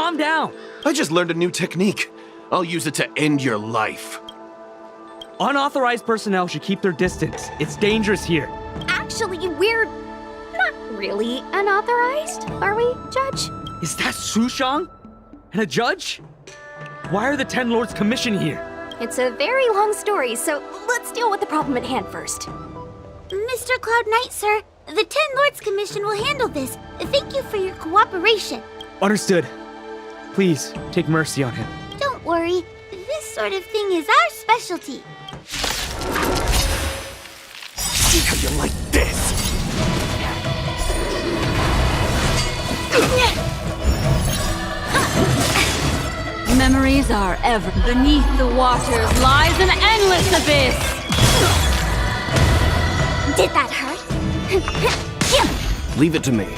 calm down. I just learned a new technique. I'll use it to end your life. Unauthorized personnel should keep their distance. It's dangerous here. Actually, we're not really unauthorized, are we, Judge? Is that Sushang? And a judge? Why are the Ten Lords Commission here? It's a very long story, so let's deal with the problem at hand first. Mr. Cloud Knight, sir, the Ten Lords Commission will handle this. Thank you for your cooperation. Understood. Please, take mercy on him. Don't worry, this sort of thing is our specialty. See how you like this? Memories are ever. Beneath the waters lies an endless abyss. Did that hurt? Leave it to me.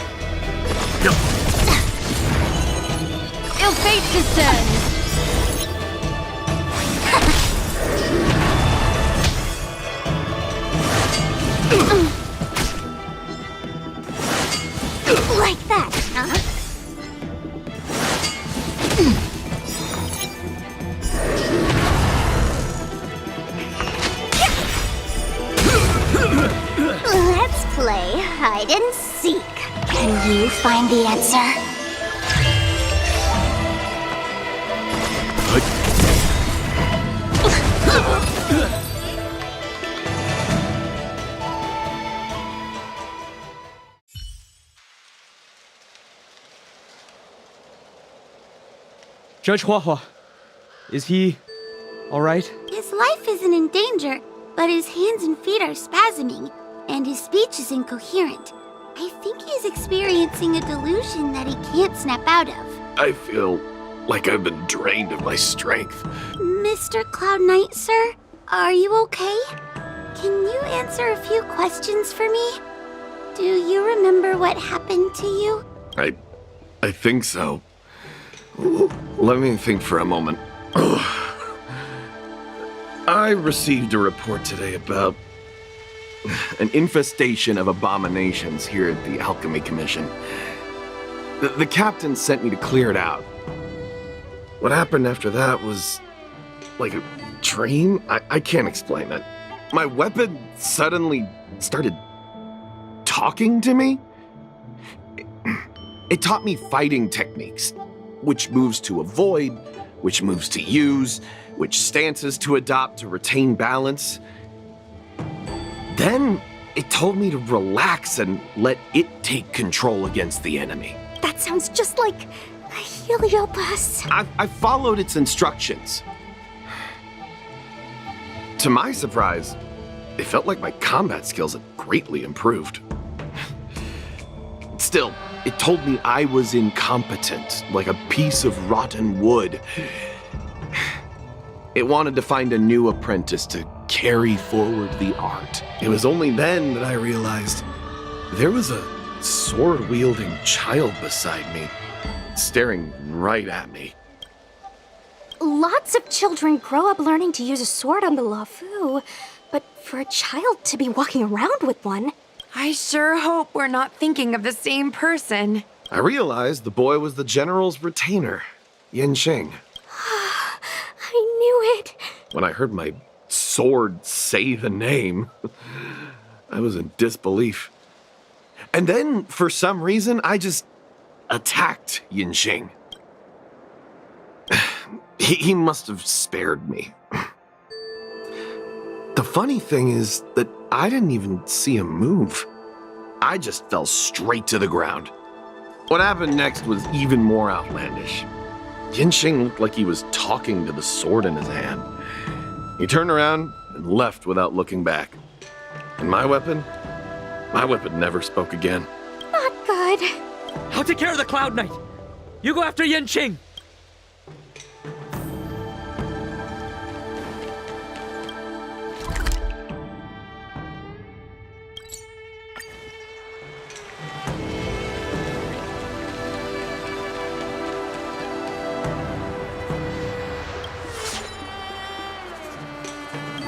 Ill fate descends. Like that, huh? Let's play hide and seek. Can you find the answer? Judge Huahua, is he all right? His life isn't in danger, but his hands and feet are spasming, and his speech is incoherent. I think he's experiencing a delusion that he can't snap out of. I feel like I've been drained of my strength. Mr. Cloud Knight, sir, are you okay? Can you answer a few questions for me? Do you remember what happened to you? I think so. Let me think for a moment. I received a report today about an infestation of abominations here at the Alchemy Commission. The captain sent me to clear it out. What happened after that was like a dream? I can't explain it. My weapon suddenly started talking to me. It taught me fighting techniques, which moves to avoid, which moves to use, which stances to adopt to retain balance. Then it told me to relax and let it take control against the enemy. That sounds just like a Heliobus. I followed its instructions. To my surprise, it felt like my combat skills had greatly improved. Still, it told me I was incompetent, like a piece of rotten wood. It wanted to find a new apprentice to carry forward the art. It was only then that I realized there was a sword-wielding child beside me, staring right at me. Lots of children grow up learning to use a sword on the Lafu, but for a child to be walking around with one... I sure hope we're not thinking of the same person. I realized the boy was the general's retainer, Yanqing. I knew it. When I heard my sword say the name, I was in disbelief. And then, for some reason, I just attacked Yanqing. He must have spared me. The funny thing is that I didn't even see him move. I just fell straight to the ground. What happened next was even more outlandish. Yanqing looked like he was talking to the sword in his hand. He turned around and left without looking back. And my weapon never spoke again. Not good. I'll take care of the Cloud Knight. You go after Yanqing.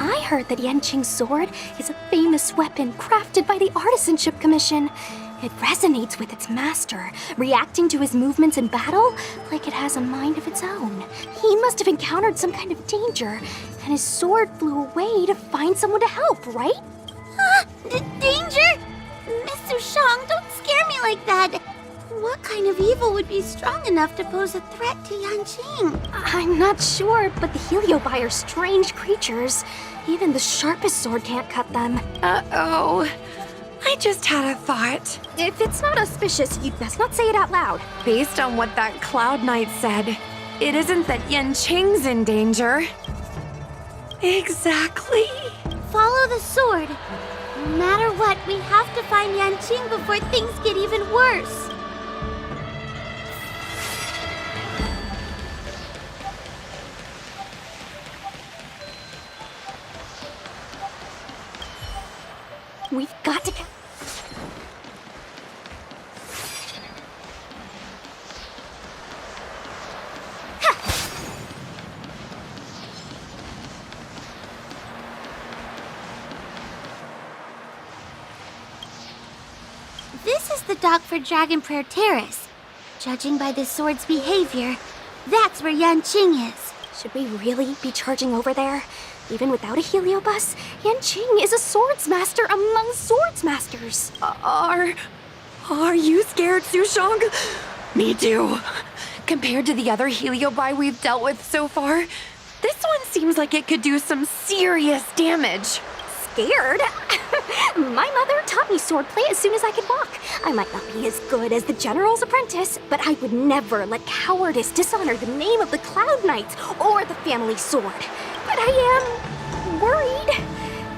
I heard that Yanqing's sword is a famous weapon crafted by the Artisanship Commission. It resonates with its master, reacting to his movements in battle like it has a mind of its own. He must have encountered some kind of danger, and his sword flew away to find someone to help, right? Danger? Miss Sushang, don't scare me like that. What kind of evil would be strong enough to pose a threat to Yanqing? I'm not sure, but the Heliobi are strange creatures. Even the sharpest sword can't cut them. Uh-oh. I just had a thought. If it's not auspicious, you'd best not say it out loud. Based on what that Cloud Knight said, it isn't that Yanqing's in danger. Exactly. Follow the sword. No matter what, we have to find Yanqing before things get even worse. We've got to... This is the dock for Dragon Prayer Terrace. Judging by this sword's behavior, that's where Yanqing is. Should we really be charging over there? Even without a Heliobus, Yanqing is a swordsmaster among swordsmasters. Are you scared, Sushang? Me too. Compared to the other Heliobi we've dealt with so far, this one seems like it could do some serious damage. Scared? My mother taught me swordplay as soon as I could walk. I might not be as good as the General's apprentice, but I would never let cowardice dishonor the name of the Cloud Knights or the family sword. But I am worried.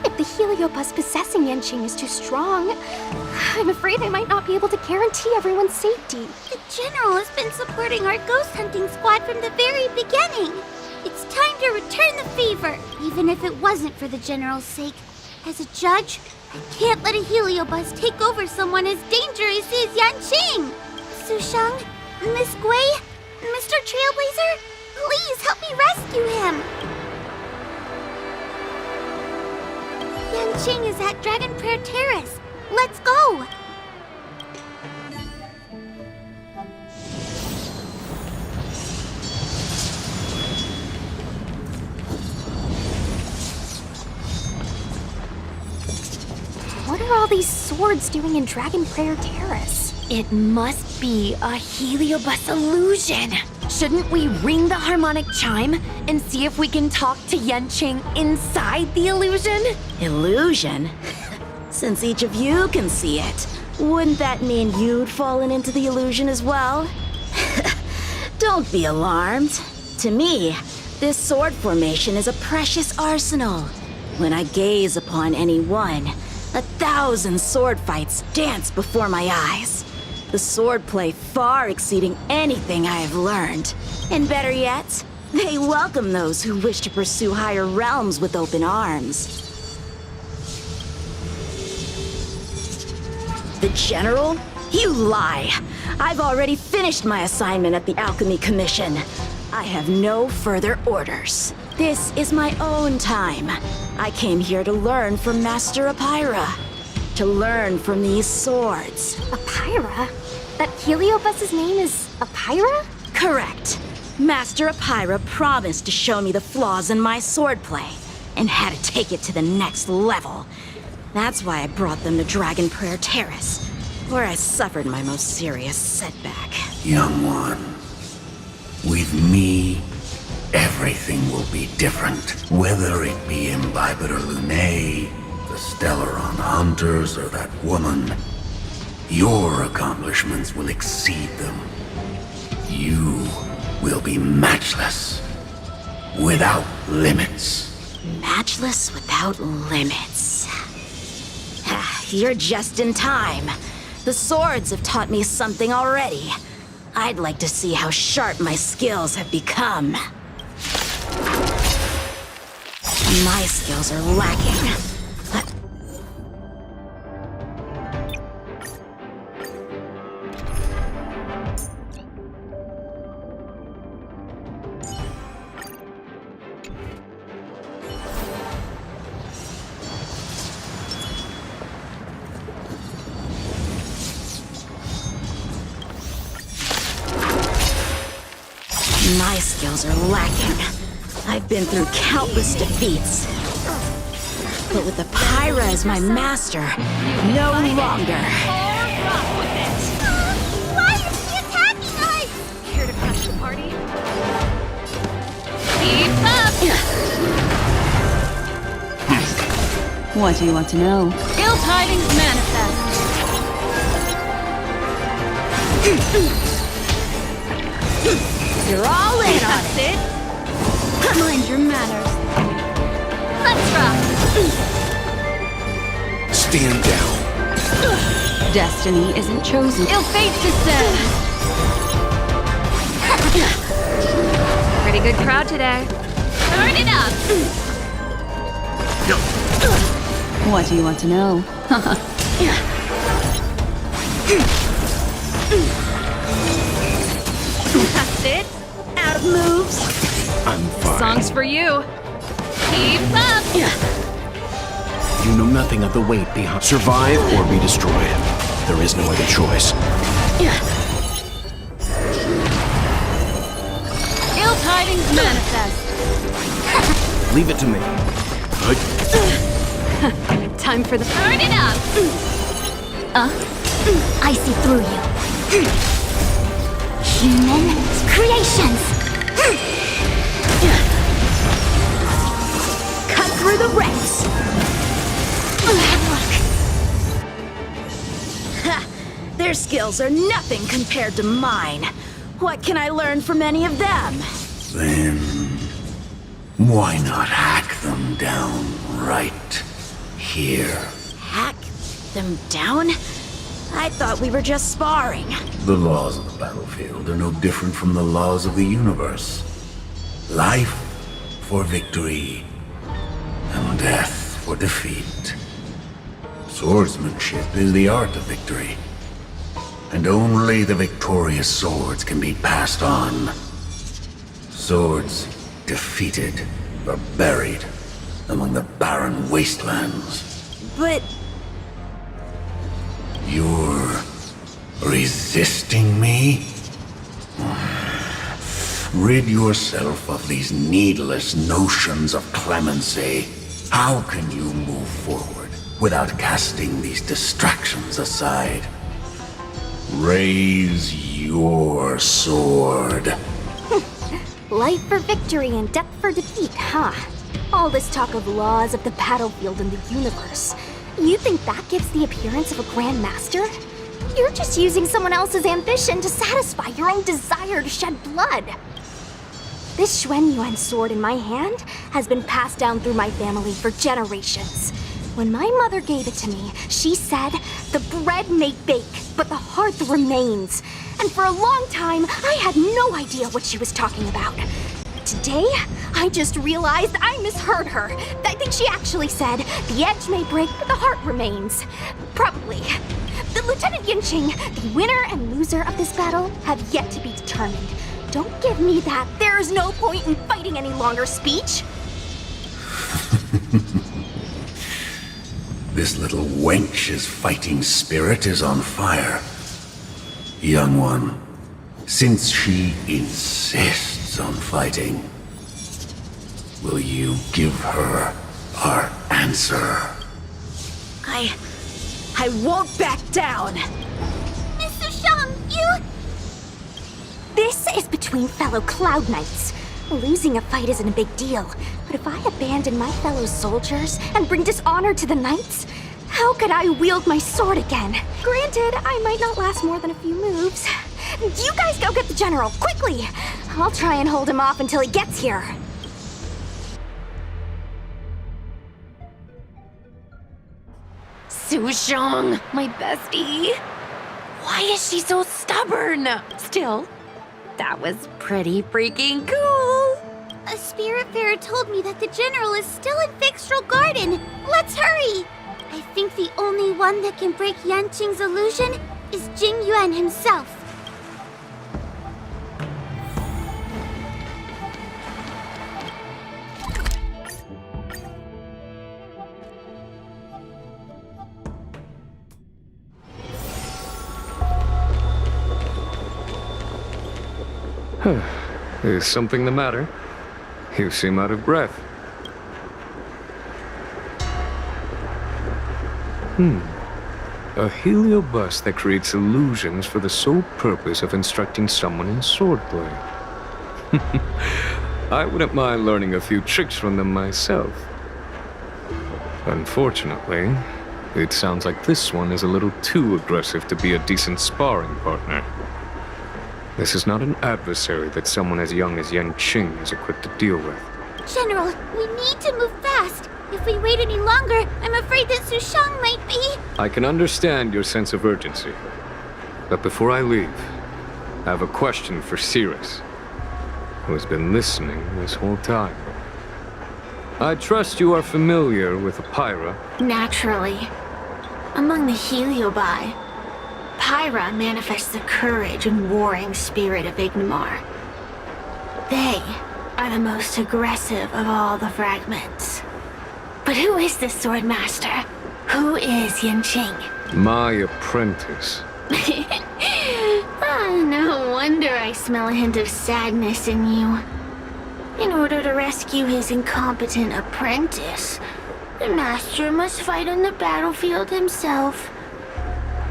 If the Heliobus possessing Yanqing is too strong, I'm afraid I might not be able to guarantee everyone's safety. The General has been supporting our ghost hunting squad from the very beginning. It's time to return the favor, even if it wasn't for the General's sake. As a judge, I can't let a Heliobus take over someone as dangerous as Yanqing. Sushang, Miss Gui, Mr. Trailblazer, please help me rescue him. Yanqing is at Dragon Prayer Terrace. Let's go. What are all these swords doing in Dragon Prayer Terrace? It must be a Heliobus illusion. Shouldn't we ring the harmonic chime and see if we can talk to Yanqing inside the illusion? Illusion? Since each of you can see it, wouldn't that mean you'd fallen into the illusion as well? Don't be alarmed. To me, this sword formation is a precious arsenal. When I gaze upon any one, 1,000 sword fights dance before my eyes. The swordplay far exceeding anything I have learned. And better yet, they welcome those who wish to pursue higher realms with open arms. The General? You lie! I've already finished my assignment at the Alchemy Commission. I have no further orders. This is my own time. I came here to learn from Master Apira. To learn from these swords. Apira? That Heliobus's name is Apira? Correct. Master Apira promised to show me the flaws in my swordplay, and had to take it to the next level. That's why I brought them to Dragon Prayer Terrace, where I suffered my most serious setback. Young one, with me, everything will be different. Whether it be Imbibitor Lunae, the Stellaron Hunters, or that woman, your accomplishments will exceed them. You will be matchless, without limits. Matchless without limits. You're just in time. The swords have taught me something already. I'd like to see how sharp my skills have become. My skills are lacking. My skills are lacking. I've been through countless defeats. But with the Pyra as my master, no longer. Why is he attacking us? Here to crash the party? Keep up! What do you want to know? Ill tidings manifest. You're all in on it. It. Mind your manners. Let's rock. Stand down. Destiny isn't chosen. Ill fate descends. Pretty good crowd today. Turn it up. What do you want to know? That's it. Out of moves. I'm fine. Song's for you. Keep up. You know nothing of the weight behind. Survive or be destroyed. There is no other choice. Ill tidings manifest. Leave it to me. Time for the Turn it up. I see through you. Human creations. Cut through the ranks. Ha! Their skills are nothing compared to mine. What can I learn from any of them? Then why not hack them down right here? Hack them down? I thought we were just sparring. The laws of the battlefield are no different from the laws of the universe. Life for victory, and death for defeat. Swordsmanship is the art of victory, and only the victorious swords can be passed on. Swords defeated are buried among the barren wastelands. But You're resisting me? Rid yourself of these needless notions of clemency. How can you move forward without casting these distractions aside? Raise your sword. Life for victory and death for defeat, huh? All this talk of laws of the battlefield and the universe. You think that gives the appearance of a Grand Master? You're just using someone else's ambition to satisfy your own desire to shed blood. This Xuan Yuan sword in my hand has been passed down through my family for generations. When my mother gave it to me, she said, "The bread may bake, but the hearth remains." And for a long time, I had no idea what she was talking about. Today, I just realized I misheard her. I think she actually said, "The edge may break, but the heart remains." Probably. The Lieutenant Yinqing, the winner and loser of this battle, have yet to be determined. Don't give me that "there's no point in fighting any longer" speech. This little wench's fighting spirit is on fire. Young one, since she insists on fighting, will you give her our answer? I won't back down. Mr. Shang, you... This is between fellow Cloud Knights. Losing a fight isn't a big deal, but if I abandon my fellow soldiers and bring dishonor to the Knights, how could I wield my sword again? Granted, I might not last more than a few moves. You guys go get the General, quickly! I'll try and hold him off until he gets here. Sushong, my bestie. Why is she so stubborn? Still, that was pretty freaking cool. A spiritfarer told me that the general is still in Fixtral Garden. Let's hurry! I think the only one that can break Yanqing's illusion is Jing Yuan himself. Is something the matter? You seem out of breath. A heliobus that creates illusions for the sole purpose of instructing someone in swordplay. I wouldn't mind learning a few tricks from them myself. Unfortunately, it sounds like this one is a little too aggressive to be a decent sparring partner. This is not an adversary that someone as young as Yan Qing is equipped to deal with. General, we need to move fast. If we wait any longer, I'm afraid that Su Shang might be... I can understand your sense of urgency. But before I leave, I have a question for Cirrus, who has been listening this whole time. I trust you are familiar with Pyra. Naturally. Among the Heliobi, Pyra manifests the courage and warring spirit of Ignomar. They are the most aggressive of all the fragments. But who is this swordmaster? Who is Yan Qing? My apprentice. No wonder I smell a hint of sadness in you. In order to rescue his incompetent apprentice, the master must fight on the battlefield himself.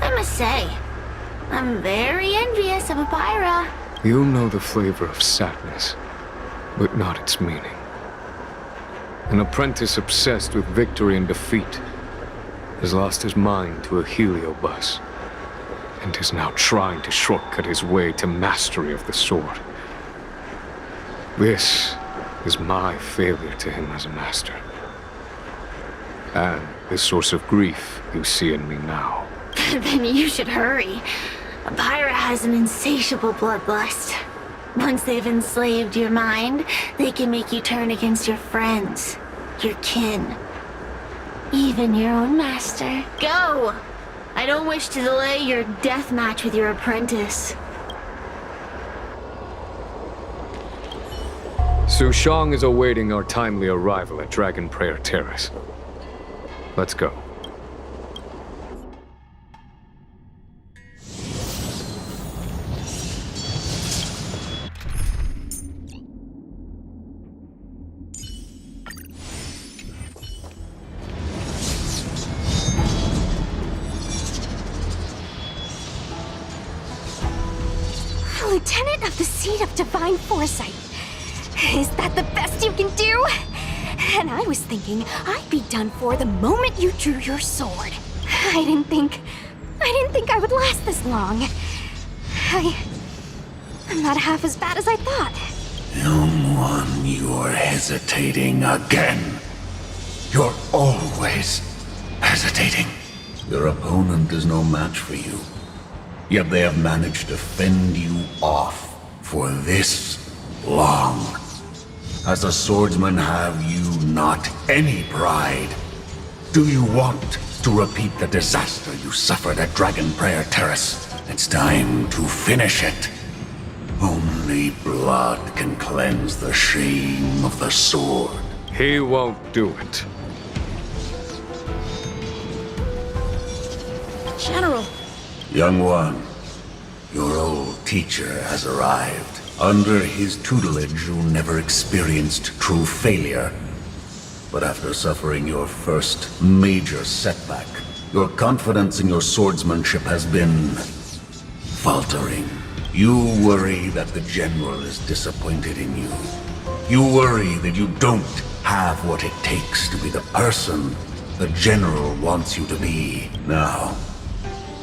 I must say, I'm very envious of Pyra. You know the flavor of sadness, but not its meaning. An apprentice obsessed with victory and defeat has lost his mind to a heliobus and is now trying to shortcut his way to mastery of the sword. This is my failure to him as a master. And the source of grief you see in me now. Then you should hurry. Pyra has an insatiable bloodlust. Once they've enslaved your mind, they can make you turn against your friends, your kin, even your own master. Go! I don't wish to delay your death match with your apprentice. Su Shang is awaiting our timely arrival at Dragon Prayer Terrace. Let's go. Lieutenant of the Seat of Divine Foresight. Is that the best you can do? And I was thinking I'd be done for the moment you drew your sword. I didn't think I would last this long. I'm not half as bad as I thought. Young one, you're hesitating again. You're always hesitating. Your opponent is no match for you. Yet they have managed to fend you off for this long. As a swordsman, have you not any pride? Do you want to repeat the disaster you suffered at Dragon Prayer Terrace? It's time to finish it. Only blood can cleanse the shame of the sword. He won't do it. General. Young one, your old teacher has arrived. Under his tutelage, you never experienced true failure. But after suffering your first major setback, your confidence in your swordsmanship has been faltering. You worry that the general is disappointed in you. You worry that you don't have what it takes to be the person the general wants you to be. Now,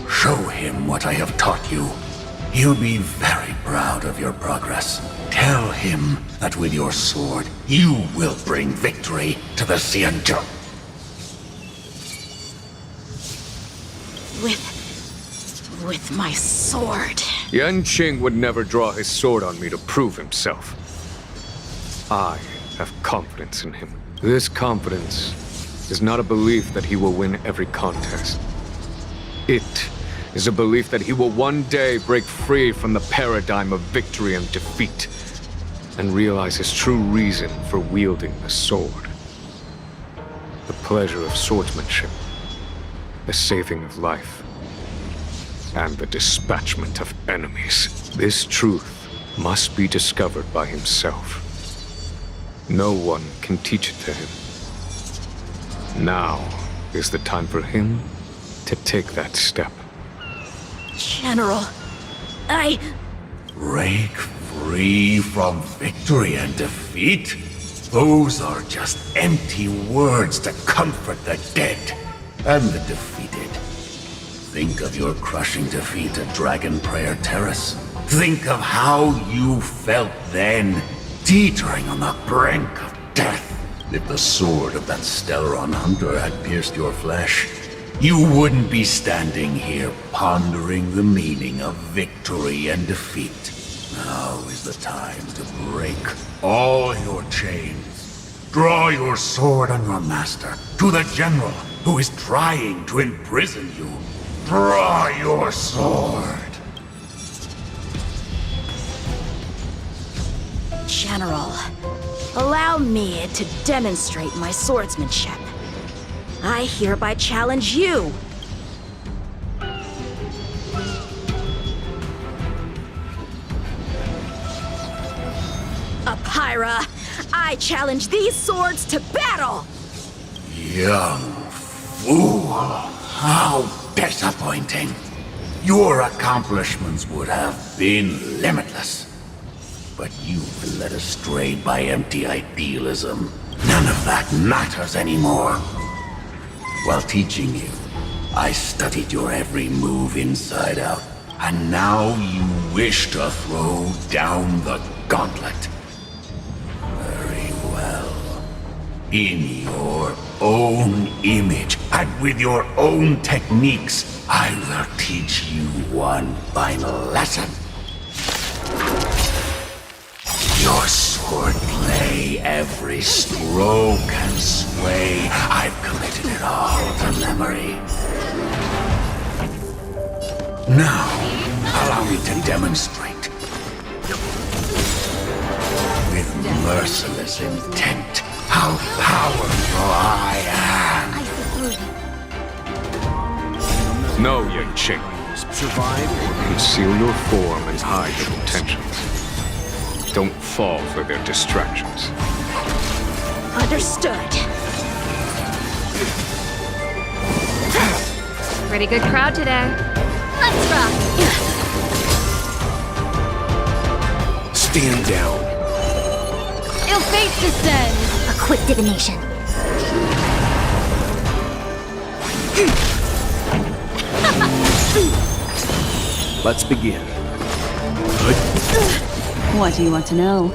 show him what I have taught you. He'll be very proud of your progress. Tell him that with your sword, you will bring victory to the Xianzhou. With my sword. Yan Qing would never draw his sword on me to prove himself. I have confidence in him. This confidence is not a belief that he will win every contest. It is a belief that he will one day break free from the paradigm of victory and defeat and realize his true reason for wielding the sword. The pleasure of swordsmanship, the saving of life, and the dispatchment of enemies. This truth must be discovered by himself. No one can teach it to him. Now is the time for him to take that step. General, Break free from victory and defeat? Those are just empty words to comfort the dead and the defeated. Think of your crushing defeat at Dragon Prayer Terrace. Think of how you felt then, teetering on the brink of death. If the sword of that Stellaron hunter had pierced your flesh, you wouldn't be standing here pondering the meaning of victory and defeat. Now is the time to break all your chains. Draw your sword on your master, to the general who is trying to imprison you. Draw your sword. General, allow me to demonstrate my swordsmanship. I hereby challenge you. Apyra, I challenge these swords to battle! Young fool, how disappointing. Your accomplishments would have been limitless. But you've been led astray by empty idealism. None of that matters anymore. While teaching you, I studied your every move inside out. And now you wish to throw down the gauntlet. Very well. In your own image, and with your own techniques, I will teach you one final lesson. Your swordplay, every stroke and sway, I've committed it all to memory. Now, allow me to demonstrate. With merciless intent, how powerful I am. No, Yang Qing. Survive or conceal your form and hide your intentions. Don't fall for their distractions. Understood. Pretty good crowd today. Let's rock! Stand down. Ill fate descend! A quick divination. Let's begin. What do you want to know?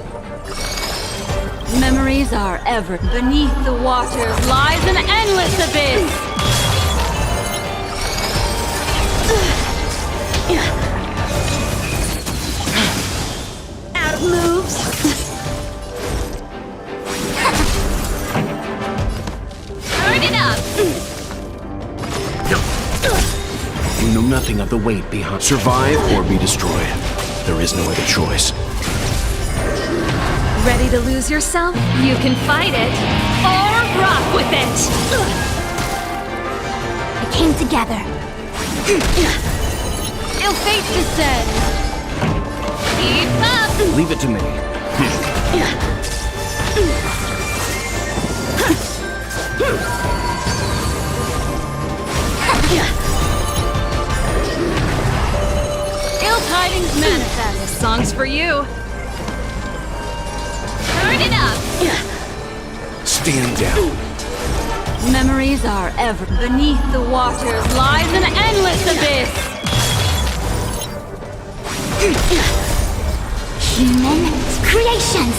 Memories are ever beneath the waters lies an endless abyss. Out of moves. Turn it up. You know nothing of the weight behind. Survive or be destroyed. There is no other choice. Ready to lose yourself? You can fight it, or rock with it! We came together. Ill fate descend. Keep up. Leave it to me. Ill tidings manifest. This song's for you. Turn it up. Stand down. Memories are ever beneath the waters lies an endless abyss. Human creations.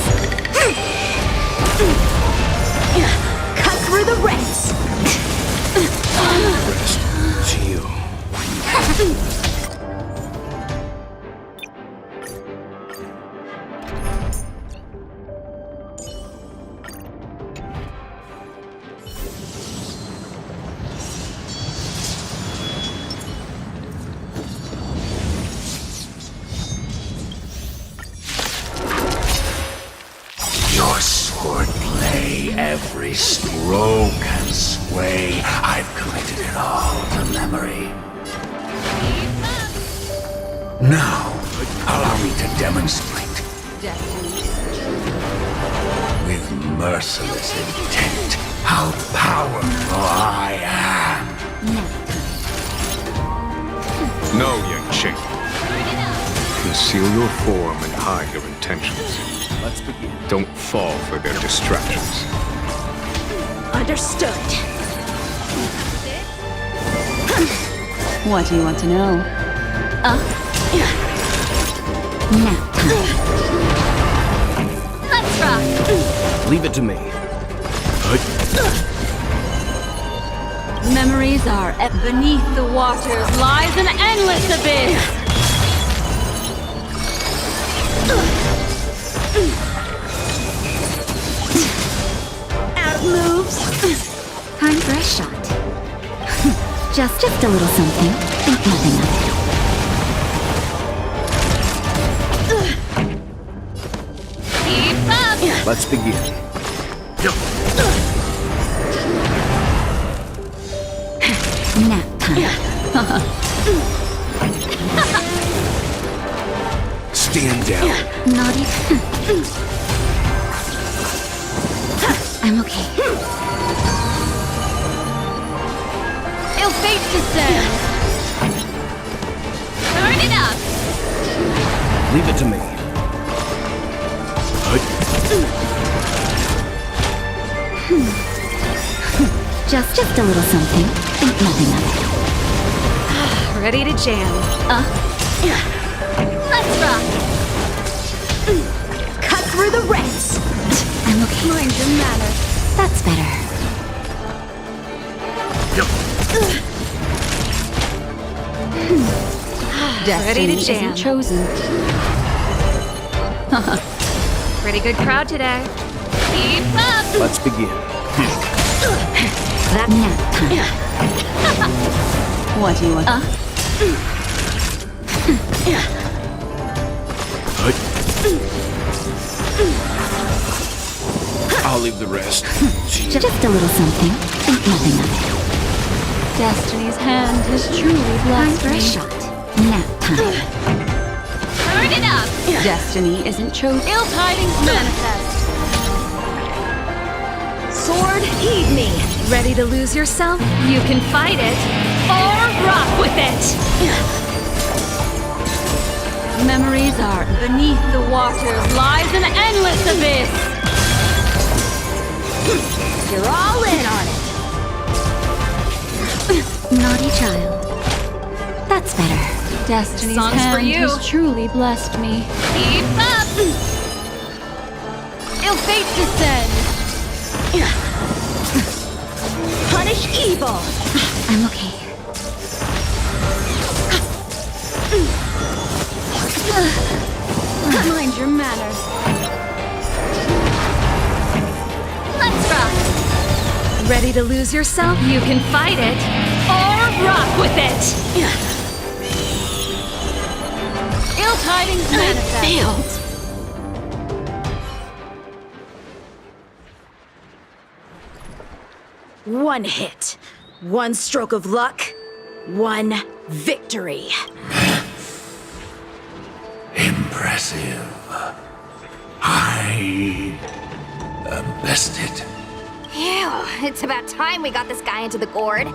Cut through the ranks. Rest to you. Your swordplay, every stroke and sway, I've committed it all to memory. Now, allow me to demonstrate. With merciless intent, how powerful I am. No, Yang Qing. Conceal your form and hide your intentions. Let's begin. Don't fall for their distractions. Understood. What do you want to know? Let's rock! Leave it to me. Memories are beneath the waters lies an endless abyss. Out of moves. Time for a shot. Just a little something. Think nothing of it. Keep up! Let's begin. Nap time. Stand down. Naughty. I'm okay. Ill fate descends. Turn it up! Leave it to me. Just a little something. Think nothing of it. Ready to jam. Let's rock! Cut through the rents. I'm okay. Mind your manners. That's better. Destiny Ready to jam. isn't chosen. Pretty good crowd today. Keep up! Let's begin. That nap time. What do you want? I'll leave the rest. Just a little something. Think nothing of it. Destiny's hand has truly Time blessed for a me. shot. Nap time. Turn it up! Destiny isn't chosen. Ill tidings manifest. Sword, heed me. Ready to lose yourself? You can fight it or rock with it. Memories are beneath the waters lies an endless abyss. You're all in on it. Naughty child. That's better. Destiny's Songs for hand you. has truly blessed me. Keep up! Ill fate descends. Punish evil. I'm okay. Mind your manners. Let's rock! Ready to lose yourself? You can fight it or rock with it. Ill tidings manifest. Failed. One hit, one stroke of luck, one victory. Impressive. I am bested. Ew, it's about time we got this guy into the gourd.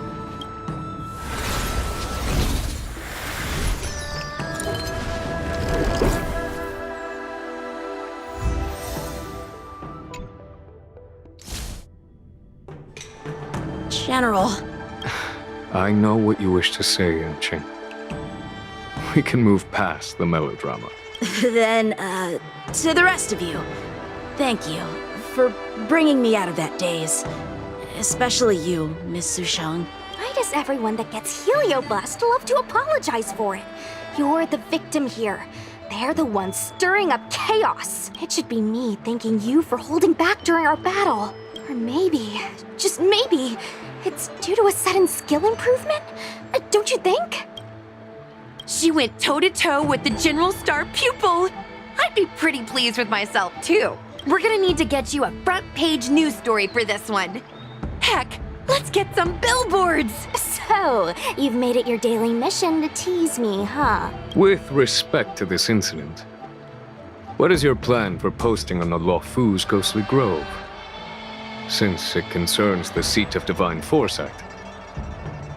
General, I know what you wish to say, Yang Qing. We can move past the melodrama. then, to the rest of you, thank you for bringing me out of that daze. Especially you, Miss Sushang. Why does everyone that gets heliobust love to apologize for it? You're the victim here. They're the ones stirring up chaos. It should be me thanking you for holding back during our battle. Or maybe, just maybe, it's due to a sudden skill improvement? Don't you think? She went toe-to-toe with the General Star pupil. I'd be pretty pleased with myself, too. We're gonna need to get you a front-page news story for this one. Heck, let's get some billboards! So, you've made it your daily mission to tease me, huh? With respect to this incident, What is your plan for posting on the Lofu's ghostly grove? Since it concerns the seat of divine foresight,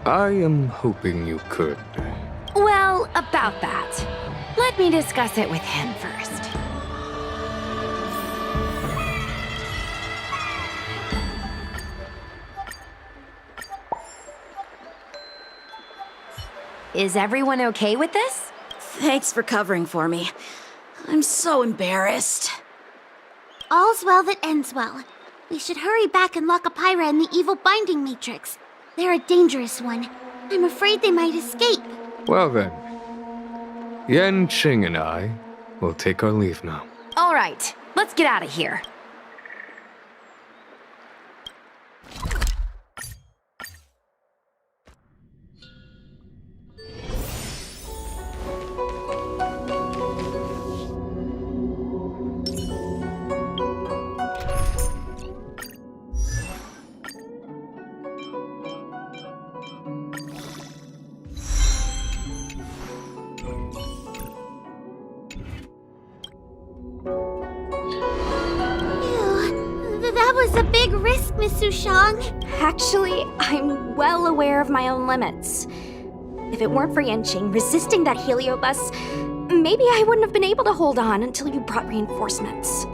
I am hoping you could. Well, about that. Let me discuss it with him first. Is everyone okay with this? Thanks for covering for me. I'm so embarrassed. All's well that ends well. We should hurry back and lock Apira in the evil binding matrix. They're a dangerous one. I'm afraid they might escape. Well then, Yan Qing and I will take our leave now. All right, let's get out of here. That was a big risk, Miss Sushang. Actually, I'm well aware of my own limits. If it weren't for Yanqing resisting that heliobus, maybe I wouldn't have been able to hold on until you brought reinforcements.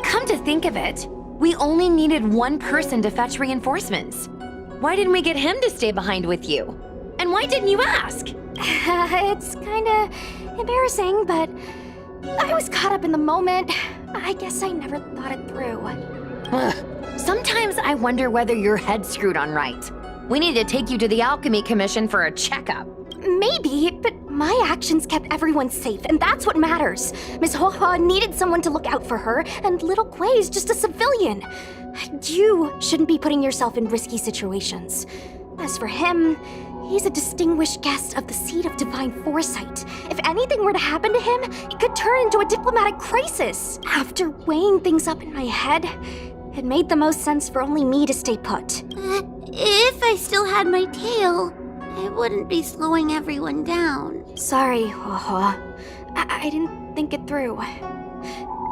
Come to think of it, we only needed one person to fetch reinforcements. Why didn't we get him to stay behind with you? And why didn't you ask? It's kinda embarrassing, but I was caught up in the moment. I guess I never thought it through. Sometimes I wonder whether your head's screwed on right. We need to take you to the Alchemy Commission for a checkup. Maybe, but my actions kept everyone safe, and that's what matters. Miss Hoa needed someone to look out for her, and little Kuei's just a civilian. You shouldn't be putting yourself in risky situations. As for him, he's a distinguished guest of the seat of divine foresight. If anything were to happen to him, it could turn into a diplomatic crisis. After weighing things up in my head, it made the most sense for only me to stay put. If I still had my tail, I wouldn't be slowing everyone down. Sorry, Hoa. I didn't think it through.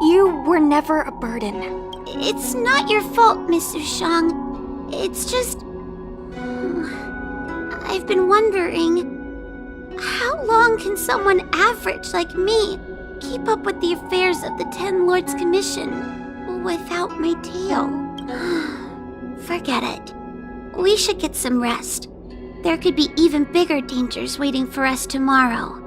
You were never a burden. It's not your fault, Miss Sushang. It's just... I've been wondering, how long can someone average like me keep up with the affairs of the Ten Lords Commission without my tail? Forget it. We should get some rest. There could be even bigger dangers waiting for us tomorrow.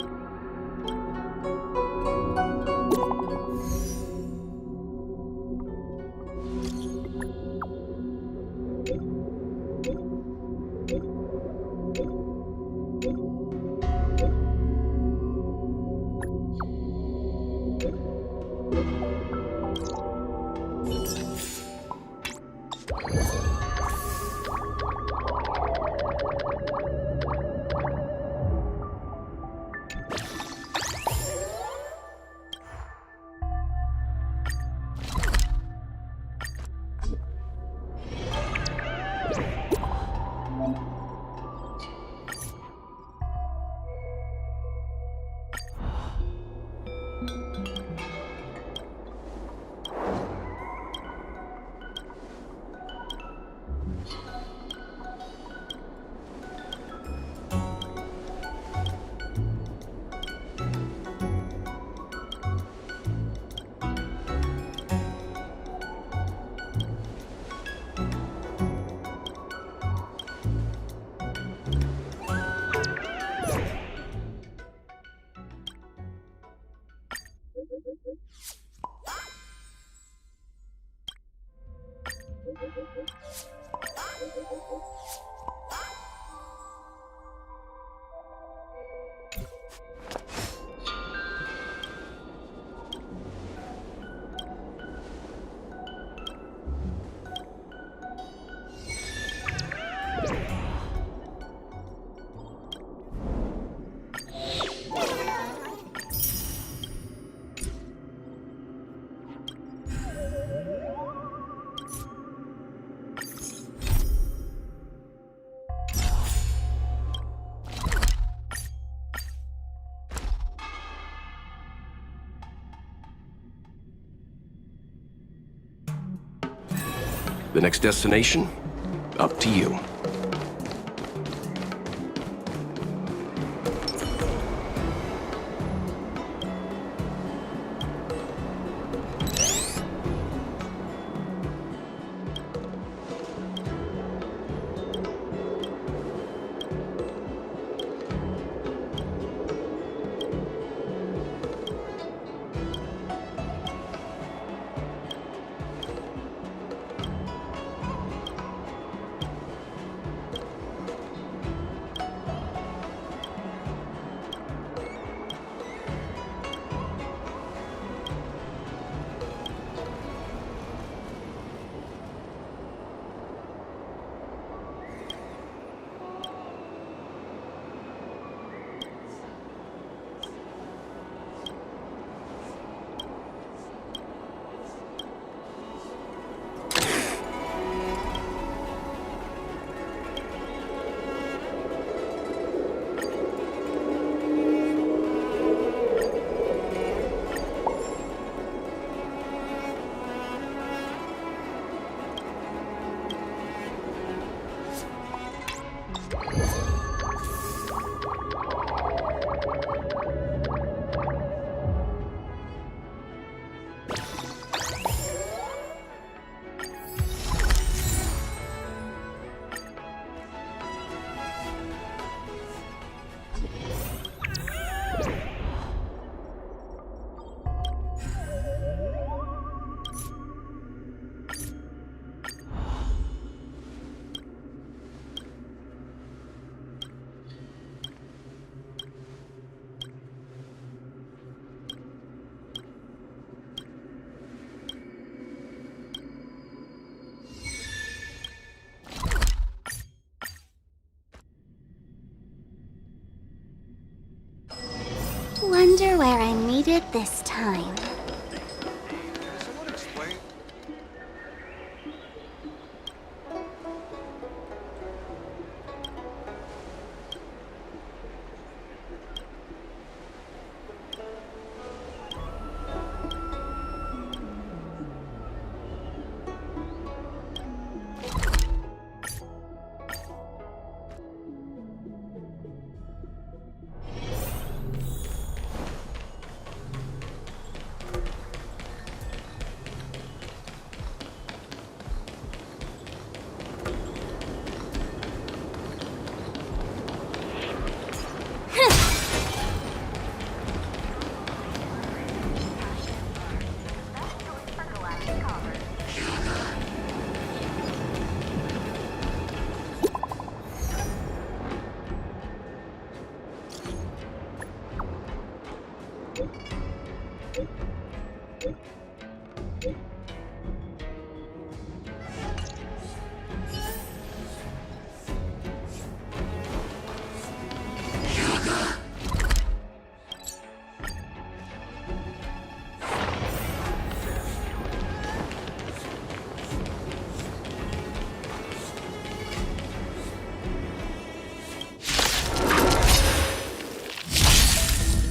The next destination? Up to you. Wonder where I'm needed this time.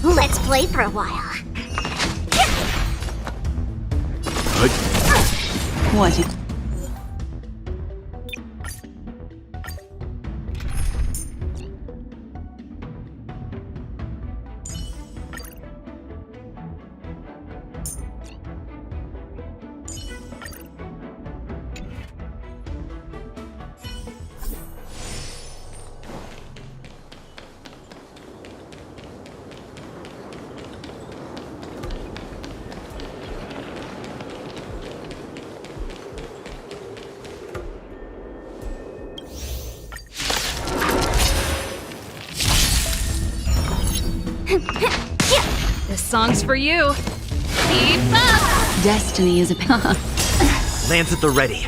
Let's play for a while. What? This song's for you. Keep up! Destiny is a Lance at the ready.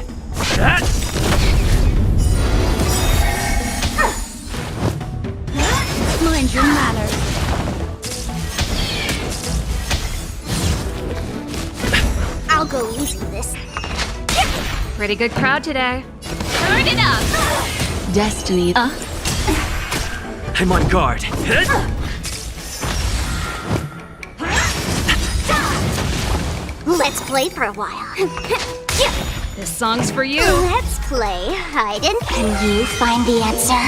Mind your manners. I'll go easy this. pretty good crowd today. Turn it up! Destiny. I'm on guard. Let's play for a while. This song's for you. Let's play hide and can you find the answer?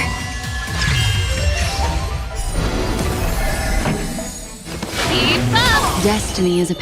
Keep up! Destiny is a...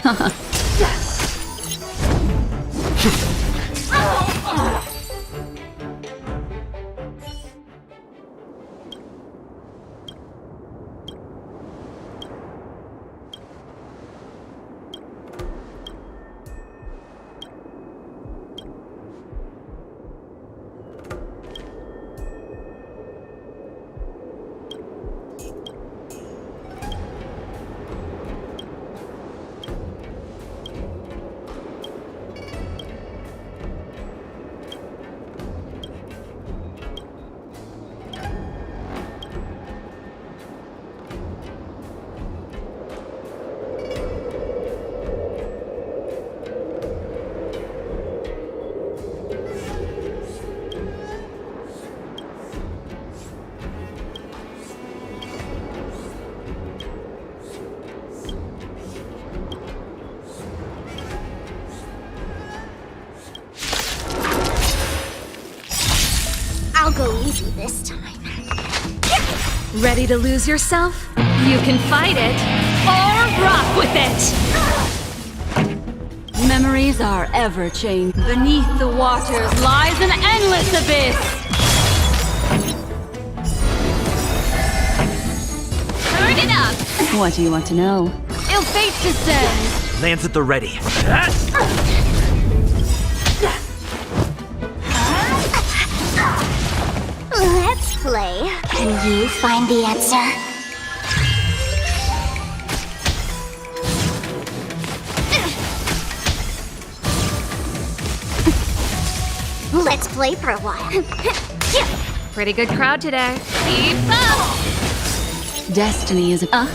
I'll go easy this time. Ready to lose yourself? You can fight it, or rock with it! Memories are ever changing. Beneath the waters lies an endless abyss! Turn it up! What do you want to know? Ill fate descends! Lance at the ready. Let's play. Can you find the answer? Let's play for a while. Pretty good crowd today. Keep up! Destiny is a...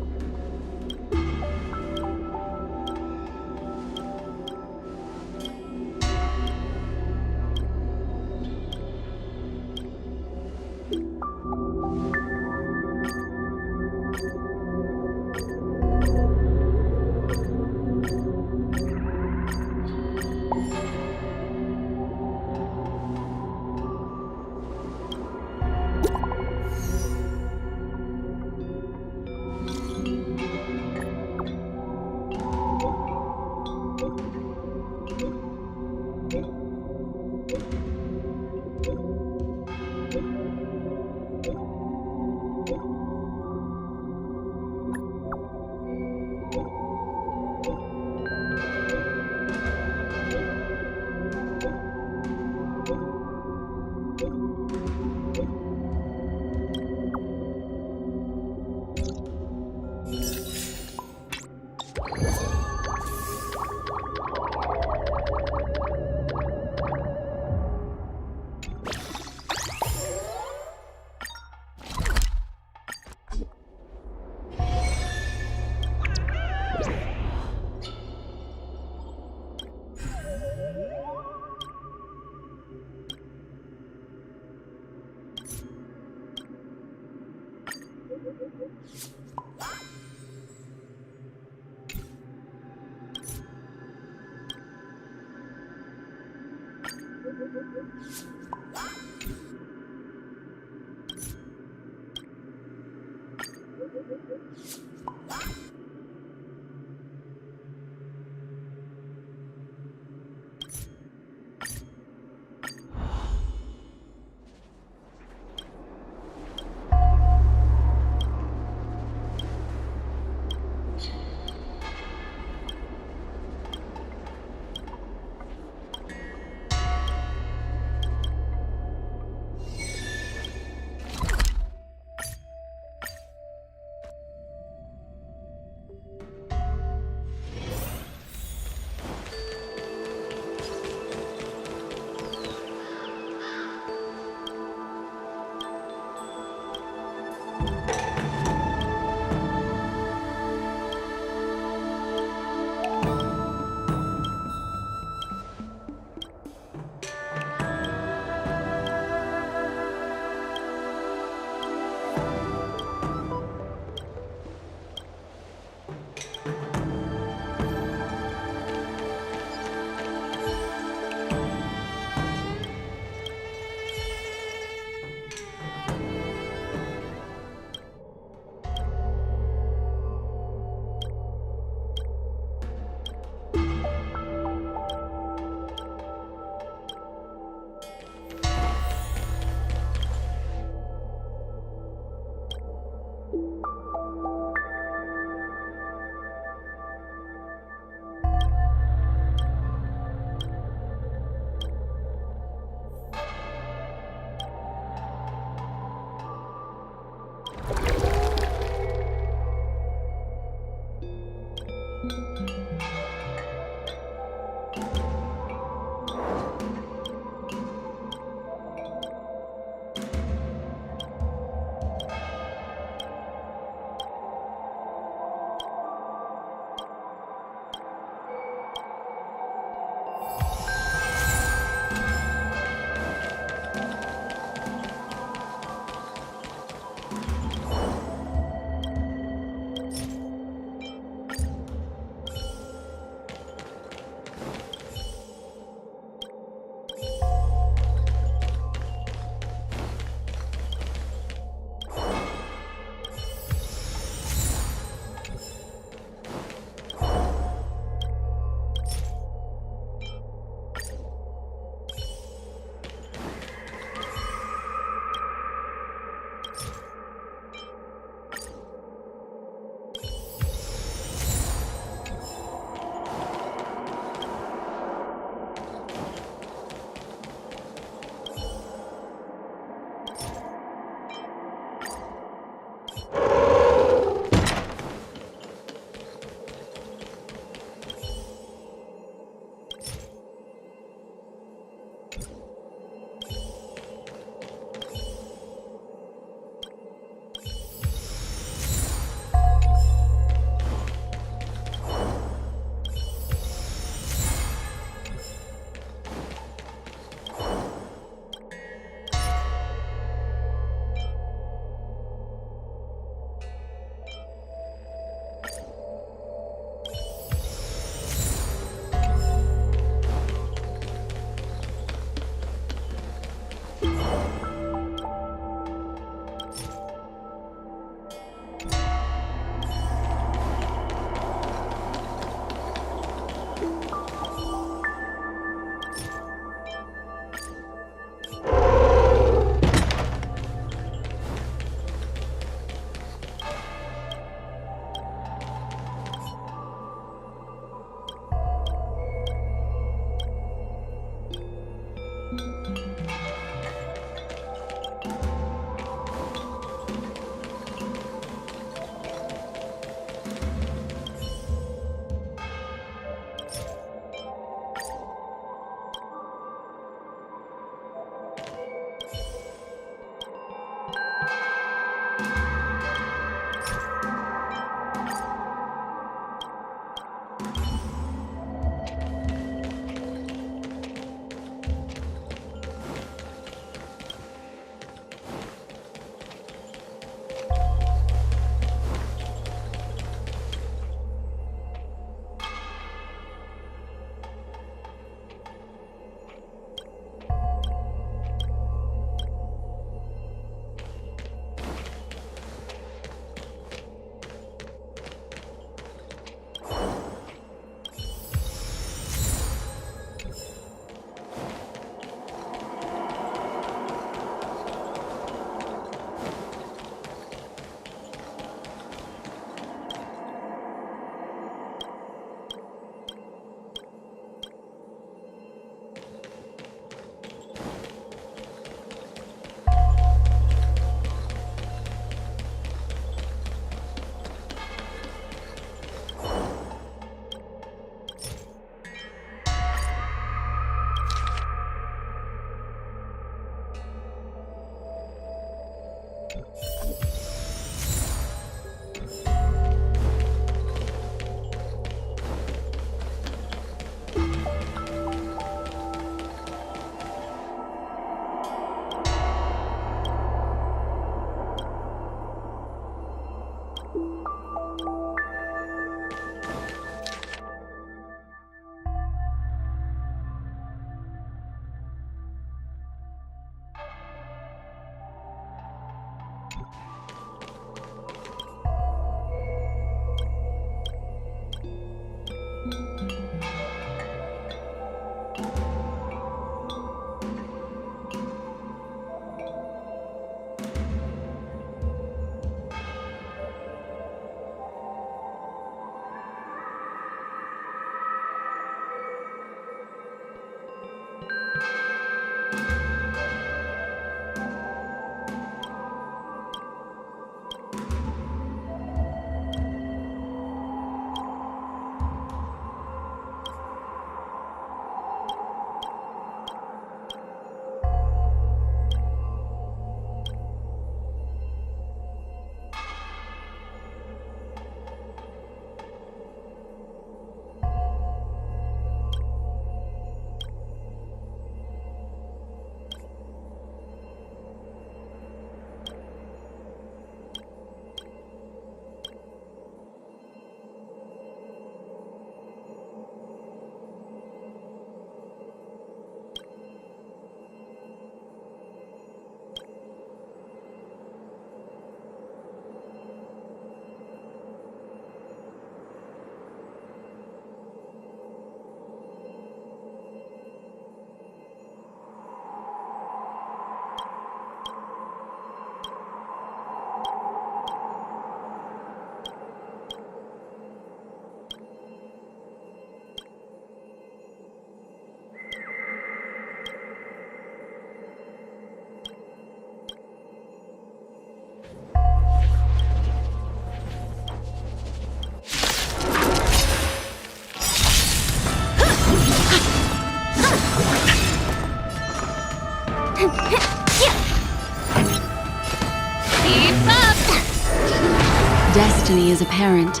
Destiny is apparent.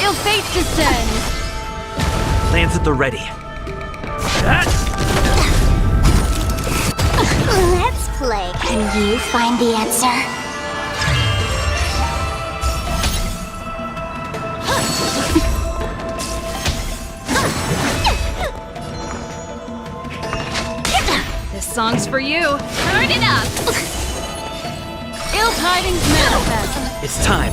Ill fate descends! Plans at the ready. Let's play. Can you find the answer? This song's for you. Turn it up! Ill tidings manifest. It's time.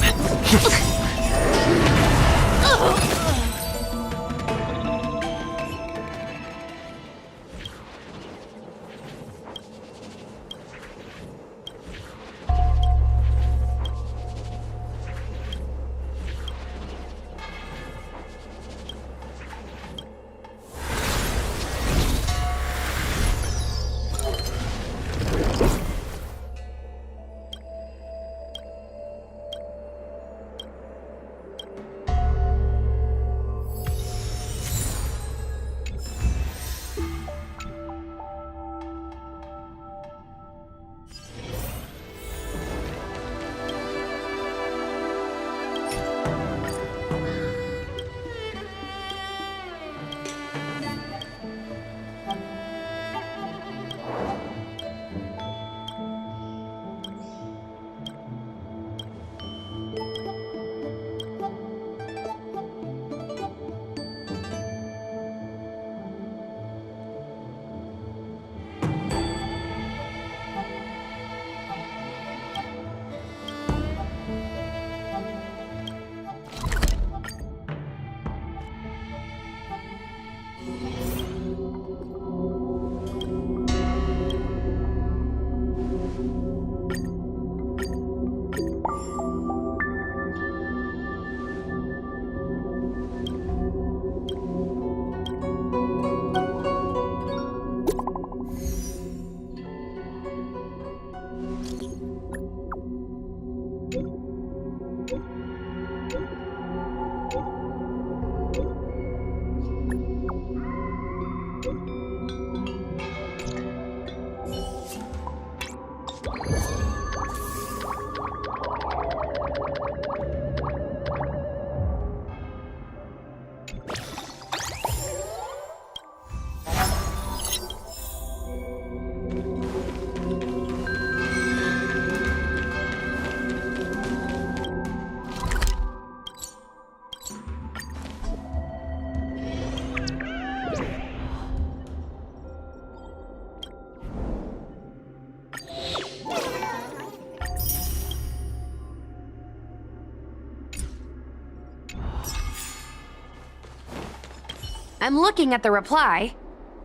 I'm looking at the reply.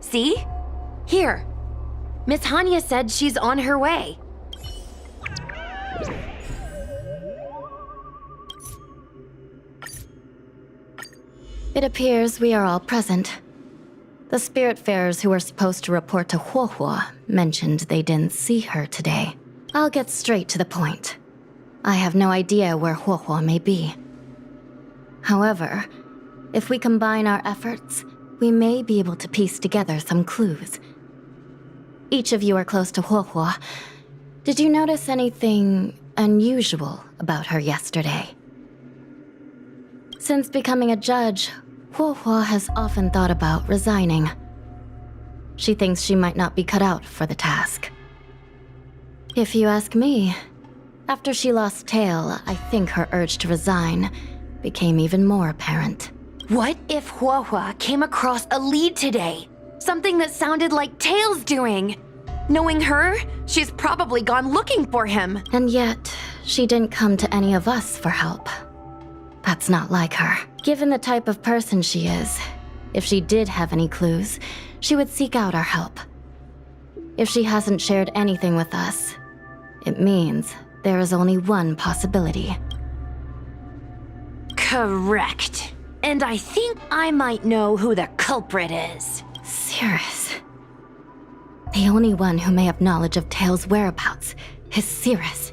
See? Here. Miss Hanya said she's on her way. It appears we are all present. The Spiritfarers who were supposed to report to Huohuo mentioned they didn't see her today. I'll get straight to the point. I have no idea where Huohuo may be. However, if we combine our efforts, we may be able to piece together some clues. Each of you are close to Huohuo. Did you notice anything unusual about her yesterday? Since becoming a judge, Huohuo has often thought about resigning. She thinks she might not be cut out for the task. If you ask me, after she lost Tail, I think her urge to resign became even more apparent. What if Huohuo came across a lead today? Something that sounded like Tail's doing. Knowing her, she's probably gone looking for him. And yet, she didn't come to any of us for help. That's not like her. Given the type of person she is, if she did have any clues, she would seek out our help. If she hasn't shared anything with us, it means there is only one possibility. Correct. And I think I might know who the culprit is. Cirrus. The only one who may have knowledge of Tail's whereabouts is Cirrus,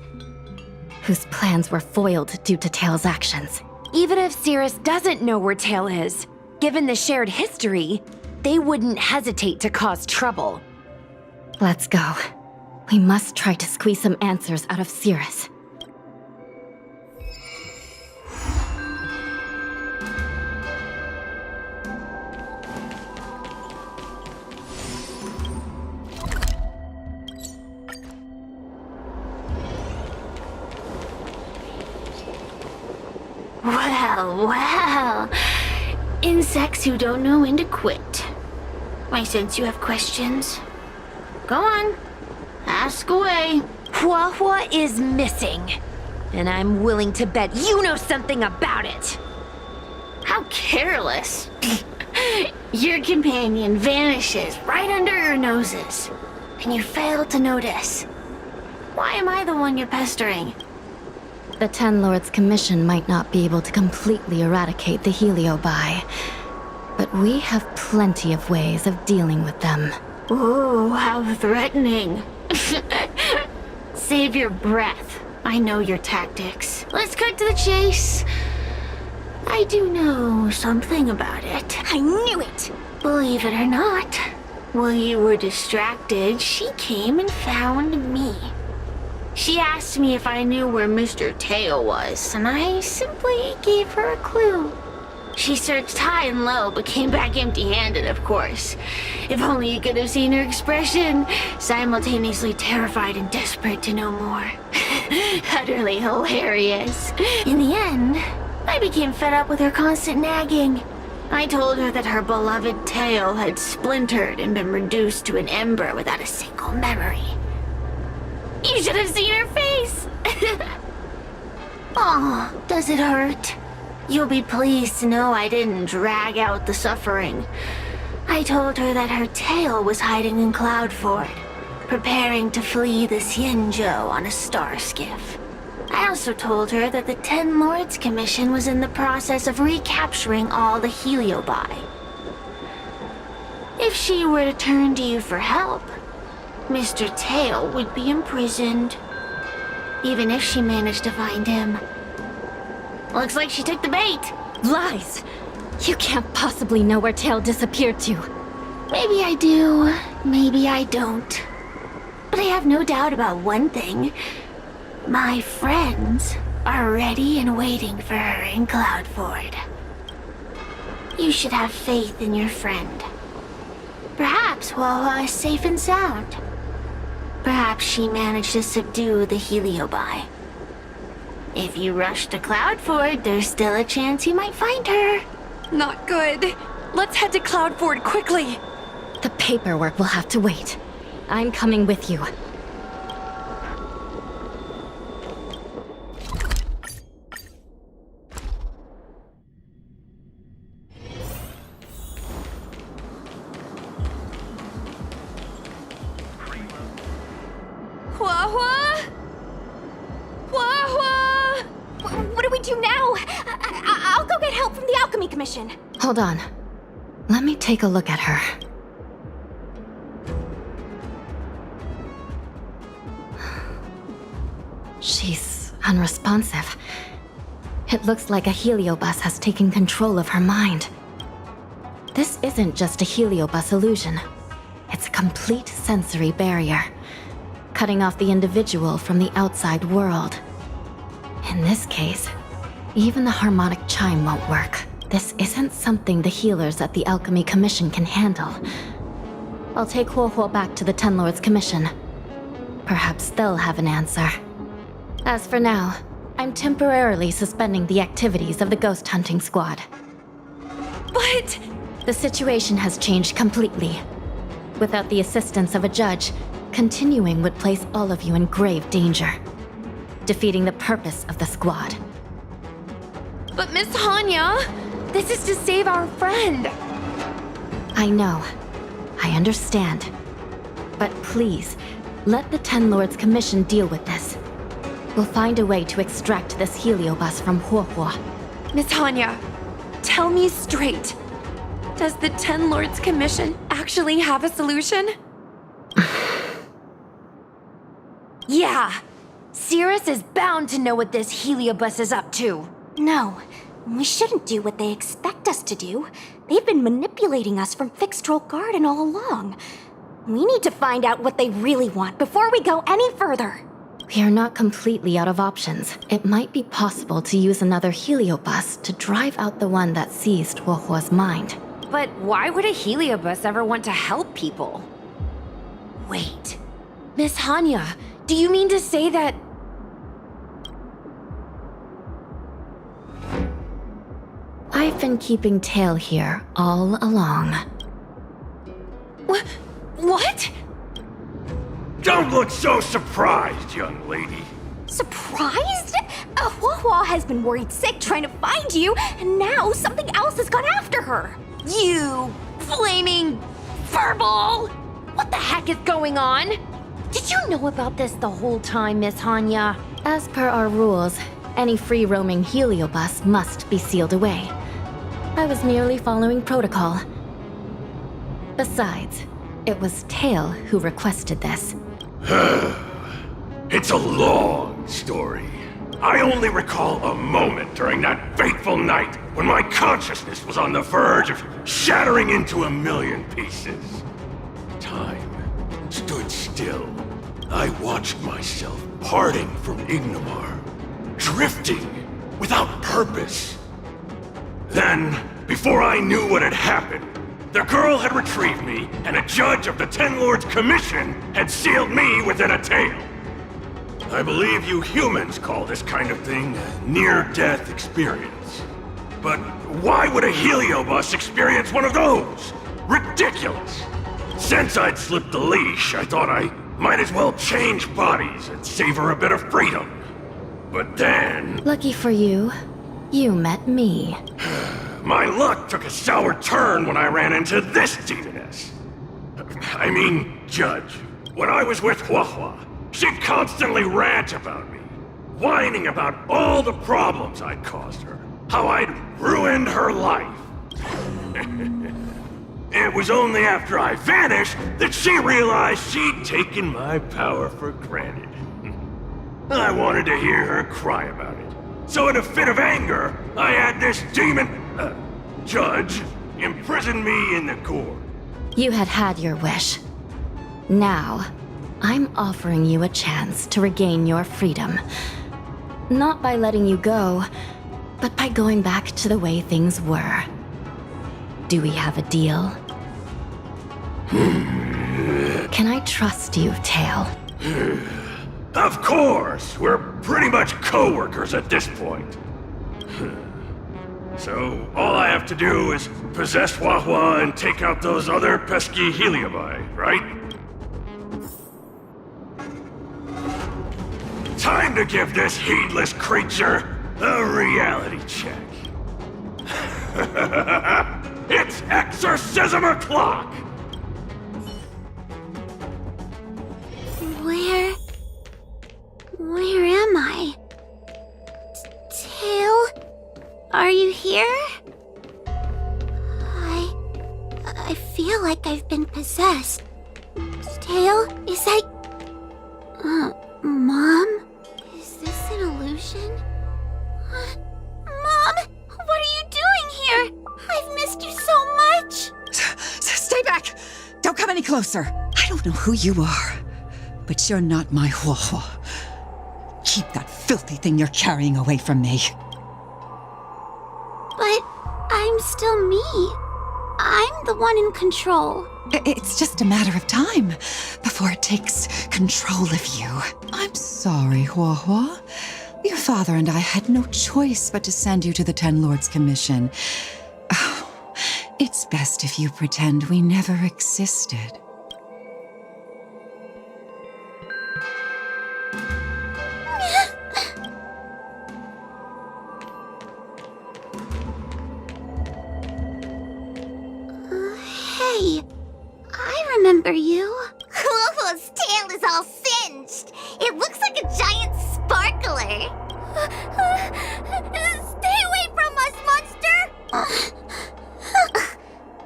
whose plans were foiled due to Tail's actions. Even if Cirrus doesn't know where Tail is, given the shared history, they wouldn't hesitate to cause trouble. Let's go. We must try to squeeze some answers out of Cirrus. Well. Insects who don't know when to quit. I sense you have questions. Go on. Ask away. Huohuo is missing. And I'm willing to bet you know something about it. How careless. Your companion vanishes right under your noses. And you fail to notice. Why am I the one you're pestering? The Ten Lords' Commission might not be able to completely eradicate the Heliobi, but we have plenty of ways of dealing with them. Ooh, how threatening. Save your breath. I know your tactics. Let's cut to the chase. I do know something about it. I knew it! Believe it or not, while you were distracted, she came and found me. She asked me if I knew where Mr. Tail was, and I simply gave her a clue. She searched high and low, but came back empty-handed, of course. If only you could have seen her expression, simultaneously terrified and desperate to know more. Utterly hilarious. In the end, I became fed up with her constant nagging. I told her that her beloved Tail had splintered and been reduced to an ember without a single memory. You should have seen her face! Oh, does it hurt? You'll be pleased to know I didn't drag out the suffering. I told her that her tail was hiding in Cloudford, preparing to flee the Xianzhou on a star skiff. I also told her that the Ten Lords Commission was in the process of recapturing all the Heliobi. If she were to turn to you for help, Mr. Tail would be imprisoned, even if she managed to find him. Looks like she took the bait. Lies! You can't possibly know where Tail disappeared to. Maybe I do, maybe I don't. But I have no doubt about one thing. My friends are ready and waiting for her in Cloudford. You should have faith in your friend. Perhaps Huohuo is safe and sound. Perhaps she managed to subdue the Heliobi. If you rush to Cloudford, there's still a chance you might find her. Not good. Let's head to Cloudford quickly. The paperwork will have to wait. I'm coming with you. Hua-Hua? Hua-Hua? What do we do now? I'll go get help from the Alchemy Commission. Hold on. Let me take a look at her. She's unresponsive. It looks like a heliobus has taken control of her mind. This isn't just a heliobus illusion. It's a complete sensory barrier, cutting off the individual from the outside world. In this case, even the harmonic chime won't work. This isn't something the healers at the Alchemy Commission can handle. I'll take Huohuo back to the Ten Lords Commission. Perhaps they'll have an answer. As for now, I'm temporarily suspending the activities of the ghost hunting squad. But the situation has changed completely. Without the assistance of a judge, continuing would place all of you in grave danger, defeating the purpose of the squad. But Miss Hanya, this is to save our friend. I know. I understand. But please, let the Ten Lords Commission deal with this. We'll find a way to extract this heliobus from Huohuo. Miss Hanya, tell me straight. Does the Ten Lords Commission actually have a solution? Yeah. Cirrus is bound to know what this heliobus is up to. No, we shouldn't do what they expect us to do. They've been manipulating us from Fixtroll Garden all along. We need to find out what they really want before we go any further. We are not completely out of options. It might be possible to use another heliobus to drive out the one that seized Huohuo's mind. But why would a heliobus ever want to help people? Wait. Miss Hanya, do you mean to say that... I've been keeping tail here all along. What? Don't look so surprised, young lady. Surprised? Huohuo has been worried sick trying to find you, and now something else has gone after her. You flaming furball! What the heck is going on? Did you know about this the whole time, Miss Hanya? As per our rules, any free-roaming heliobus must be sealed away. I was merely following protocol. Besides, it was Tail who requested this. It's a long story. I only recall a moment during that fateful night when my consciousness was on the verge of shattering into a million pieces. Time stood still. I watched myself parting from Ignomar, drifting without purpose. Then, before I knew what had happened, the girl had retrieved me, and a judge of the Ten Lords Commission had sealed me within a tail. I believe you humans call this kind of thing a near-death experience. But why would a heliobus experience one of those? Ridiculous! Since I'd slipped the leash, I thought I might as well change bodies and savor a bit of freedom. But then... Lucky for you, you met me. My luck took a sour turn when I ran into this demoness. I mean, Judge. When I was with Huohuo, she'd constantly rant about me, whining about all the problems I'd caused her, how I'd ruined her life. It was only after I vanished that she realized she'd taken my power for granted. I wanted to hear her cry about it. So in a fit of anger, I had this judge imprison me in the gourd. You had your wish. Now, I'm offering you a chance to regain your freedom. Not by letting you go, but by going back to the way things were. Do we have a deal? Can I trust you, Tail? Of course! We're pretty much co-workers at this point. So, all I have to do is possess Huohuo and take out those other pesky Heliobi, right? Time to give this heedless creature a reality check. It's exorcism o'clock! Where Are you here? I feel like I've been possessed. Tail, is that... Mom? Is this an illusion? Mom, what are you doing here? I've missed you so much. Stay back! Don't come any closer. I don't know who you are, but you're not my Huohuo. Keep that filthy thing you're carrying away from me. But I'm still me. I'm the one in control. It's just a matter of time before it takes control of you. I'm sorry, Huohuo. Your father and I had no choice but to send you to the Ten Lords Commission. Oh, it's best if you pretend we never existed. Hey, I remember you. Huohuo's tail is all singed. It looks like a giant sparkler. Stay away from us, monster!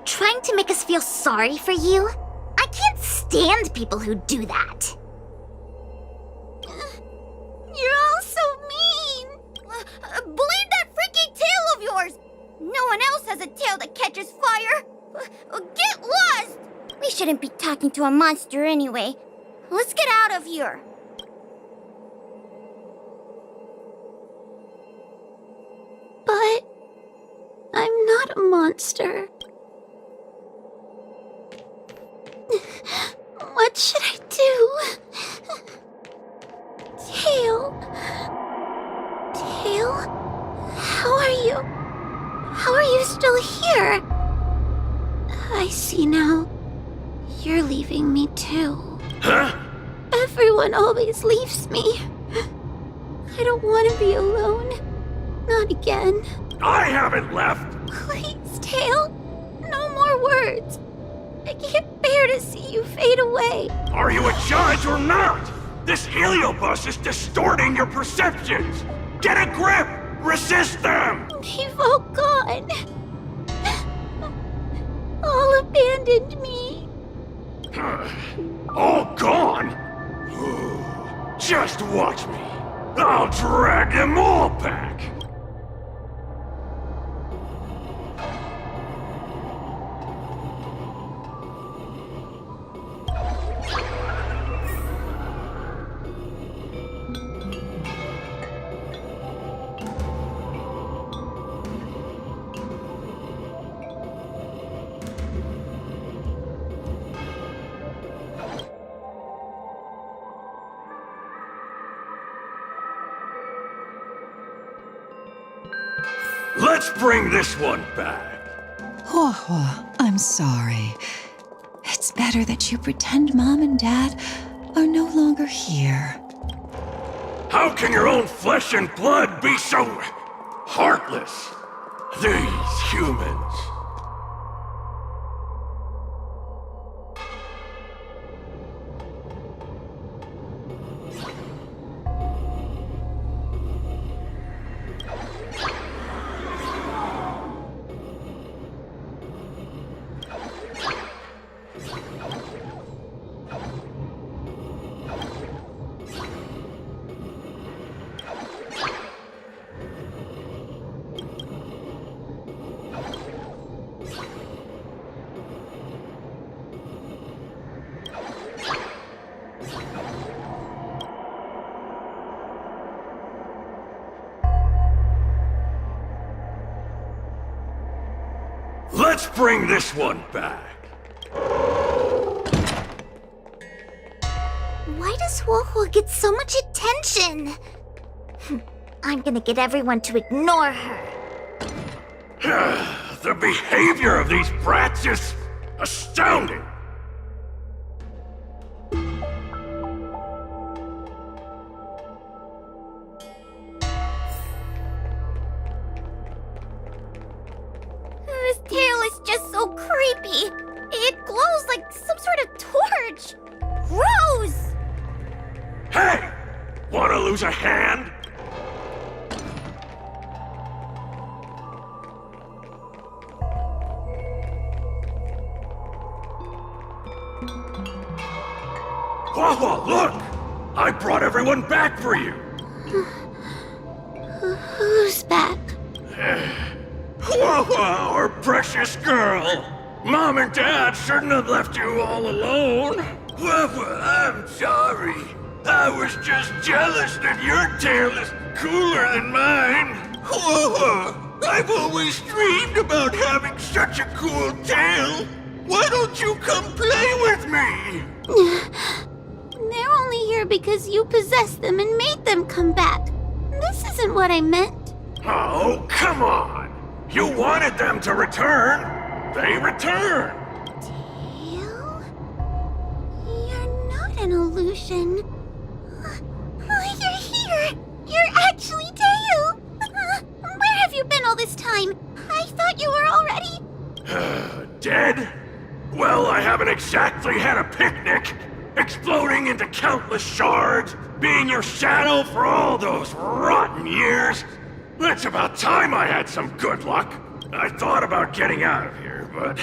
Trying to make us feel sorry for you? I can't stand people who do that. You're all so mean. Believe that freaky tail of yours. No one else has a tail that catches fire. Get lost! We shouldn't be talking to a monster anyway. Let's get out of here. But I'm not a monster. What should I do? Tail? Tail? How are you still here? I see now. You're leaving me too. Huh? Everyone always leaves me. I don't want to be alone. Not again. I haven't left! Please, Tail. No more words. I can't bear to see you fade away. Are you a judge or not? This Heliobus is distorting your perceptions! Get a grip! Resist them! They've all gone. All abandoned me. All gone? Just watch me. I'll drag them all back. Let's bring this one back. Huohuo, I'm sorry. It's better that you pretend Mom and Dad are no longer here. How can your own flesh and blood be so heartless? These humans. Let's bring this one back. Why does Huohuo get so much attention? I'm gonna get everyone to ignore her. The behavior of these brats is astounding. This tail is just so creepy. It glows like some sort of torch. Gross! Hey! Wanna lose a hand? Hua, look! I brought everyone back for you! Who's back? Hua, our precious girl! Mom and Dad shouldn't have left you all alone. Hua, I'm sorry. I was just jealous that your tail is cooler than mine. Hua, I've always dreamed about having such a cool tail. Why don't you come play with me? They're only here because you possessed them and made them come back. This isn't what I meant. Oh, come on! You wanted them to return. They returned. Tail? You're not an illusion. Oh, you're here! You're actually Tail! Where have you been all this time? I thought you were already... Dead? Well, I haven't exactly had a picnic. Exploding into countless shards, being your shadow for all those rotten years. It's about time I had some good luck. I thought about getting out of here, but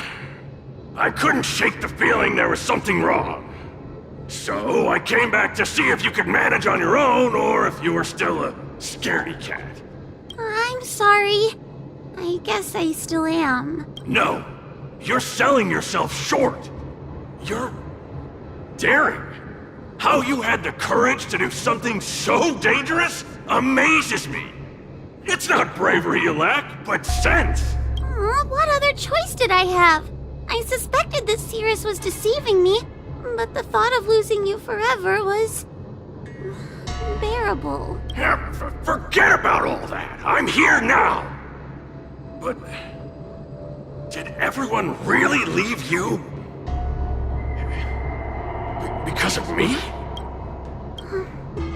I couldn't shake the feeling there was something wrong. So I came back to see if you could manage on your own, or if you were still a scaredy cat. I'm sorry. I guess I still am. No, you're selling yourself short. You're daring. How you had the courage to do something so dangerous amazes me. It's not bravery you lack, but sense. What other choice did I have? I suspected that Cirrus was deceiving me, but the thought of losing you forever was... unbearable. Yeah, forget about all that. I'm here now. But did everyone really leave you? Because of me?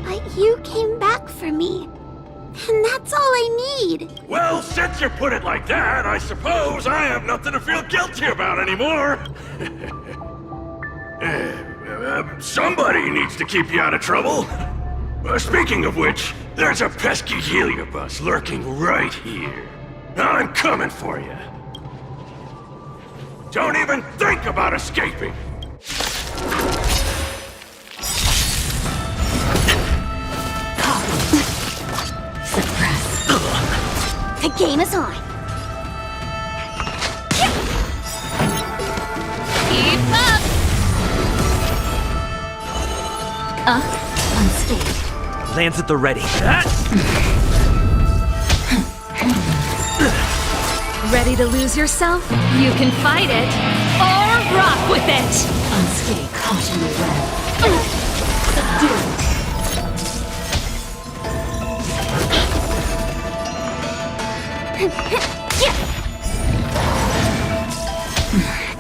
But you came back for me. And that's all I need. Well, since you put it like that, I suppose I have nothing to feel guilty about anymore. Somebody needs to keep you out of trouble. Speaking of which, there's a pesky Heliobus lurking right here. I'm coming for you. Don't even think about escaping. Suppress. The game is on. Keep up! Unscathed. Lands at the ready. Ready to lose yourself? You can fight it, or rock with it! Unscathed. Caught in the web. Subdued.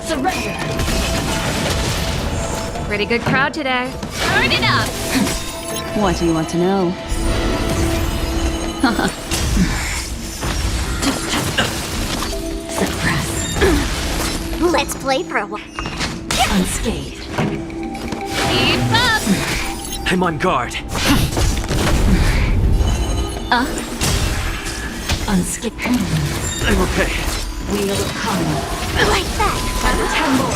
Surrender. Pretty good crowd today. Turn it up! What do you want to know? Suppress. Let's play for a while. Unscathed. Keep up! I'm on guard. Unscathed. I'm okay. Wheel of karma. Like that. At the temple.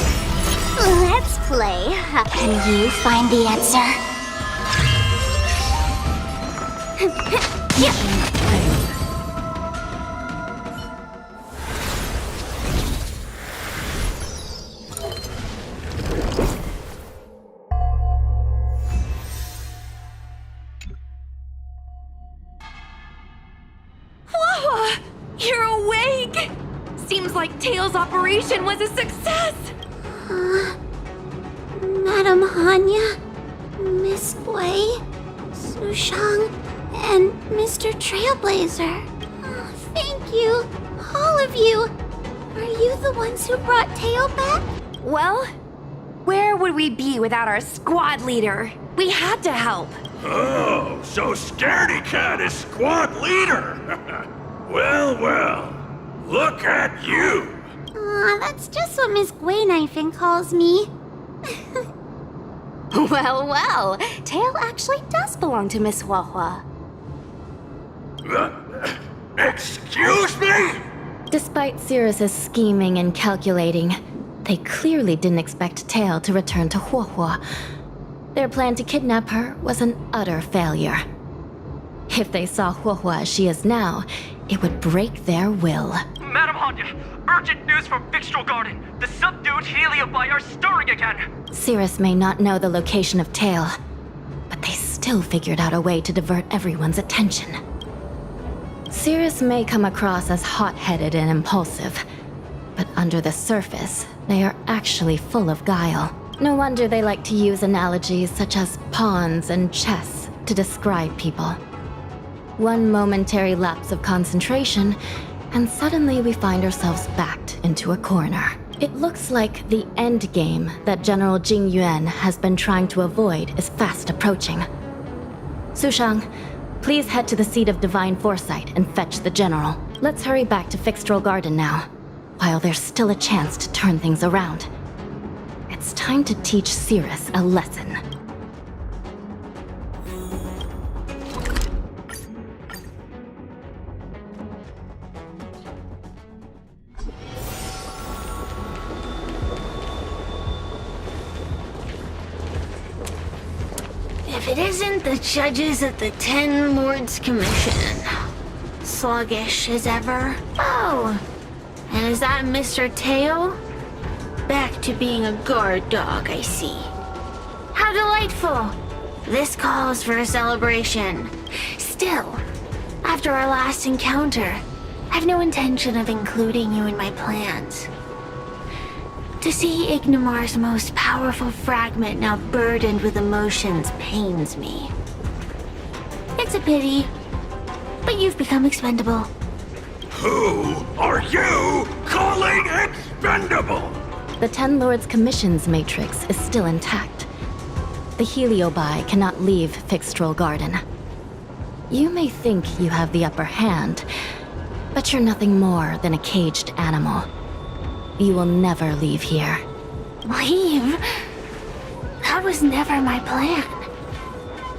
Let's play. Can you find the answer? Wawa! You're awake! Seems like Tails' operation was a success! Madam Hanya, Miss Guay, Sushang, and Mr. Trailblazer. Oh, thank you, all of you. Are you the ones who brought Tail back? Well, where would we be without our squad leader? We had to help. Oh, so Scaredy Cat is squad leader. Well, look at you. Aw, that's just what Miss Guay calls me. Well, well. Tail actually does belong to Miss Huahua. Excuse me? Despite Cirrus's scheming and calculating, they clearly didn't expect Tail to return to Huahua. Their plan to kidnap her was an utter failure. If they saw Huohua as she is now, it would break their will. Madam Hanya, urgent news from Victral Garden. The subdued Heliobi are stirring again. Cirrus may not know the location of Tail, but they still figured out a way to divert everyone's attention. Cirrus may come across as hot-headed and impulsive, but under the surface, they are actually full of guile. No wonder they like to use analogies such as pawns and chess to describe people. One momentary lapse of concentration, and suddenly we find ourselves backed into a corner. It looks like the end game that General Jing Yuan has been trying to avoid is fast approaching. Sushang, please head to the seat of Divine Foresight and fetch the General. Let's hurry back to Victral Garden now, while there's still a chance to turn things around. It's time to teach Cirrus a lesson. If it isn't the judges at the Ten Lords Commission. Sluggish as ever. Oh, and is that Mr. Tail? Back to being a guard dog, I see. How delightful! This calls for a celebration. Still, after our last encounter, I've no intention of including you in my plans. To see Ignimar's most powerful fragment now burdened with emotions pains me. It's a pity, but you've become expendable. Who are you calling expendable? The Ten Lords Commission's matrix is still intact. The Heliobi cannot leave Victral Garden. You may think you have the upper hand, but you're nothing more than a caged animal. You will never leave here. Leave? That was never my plan.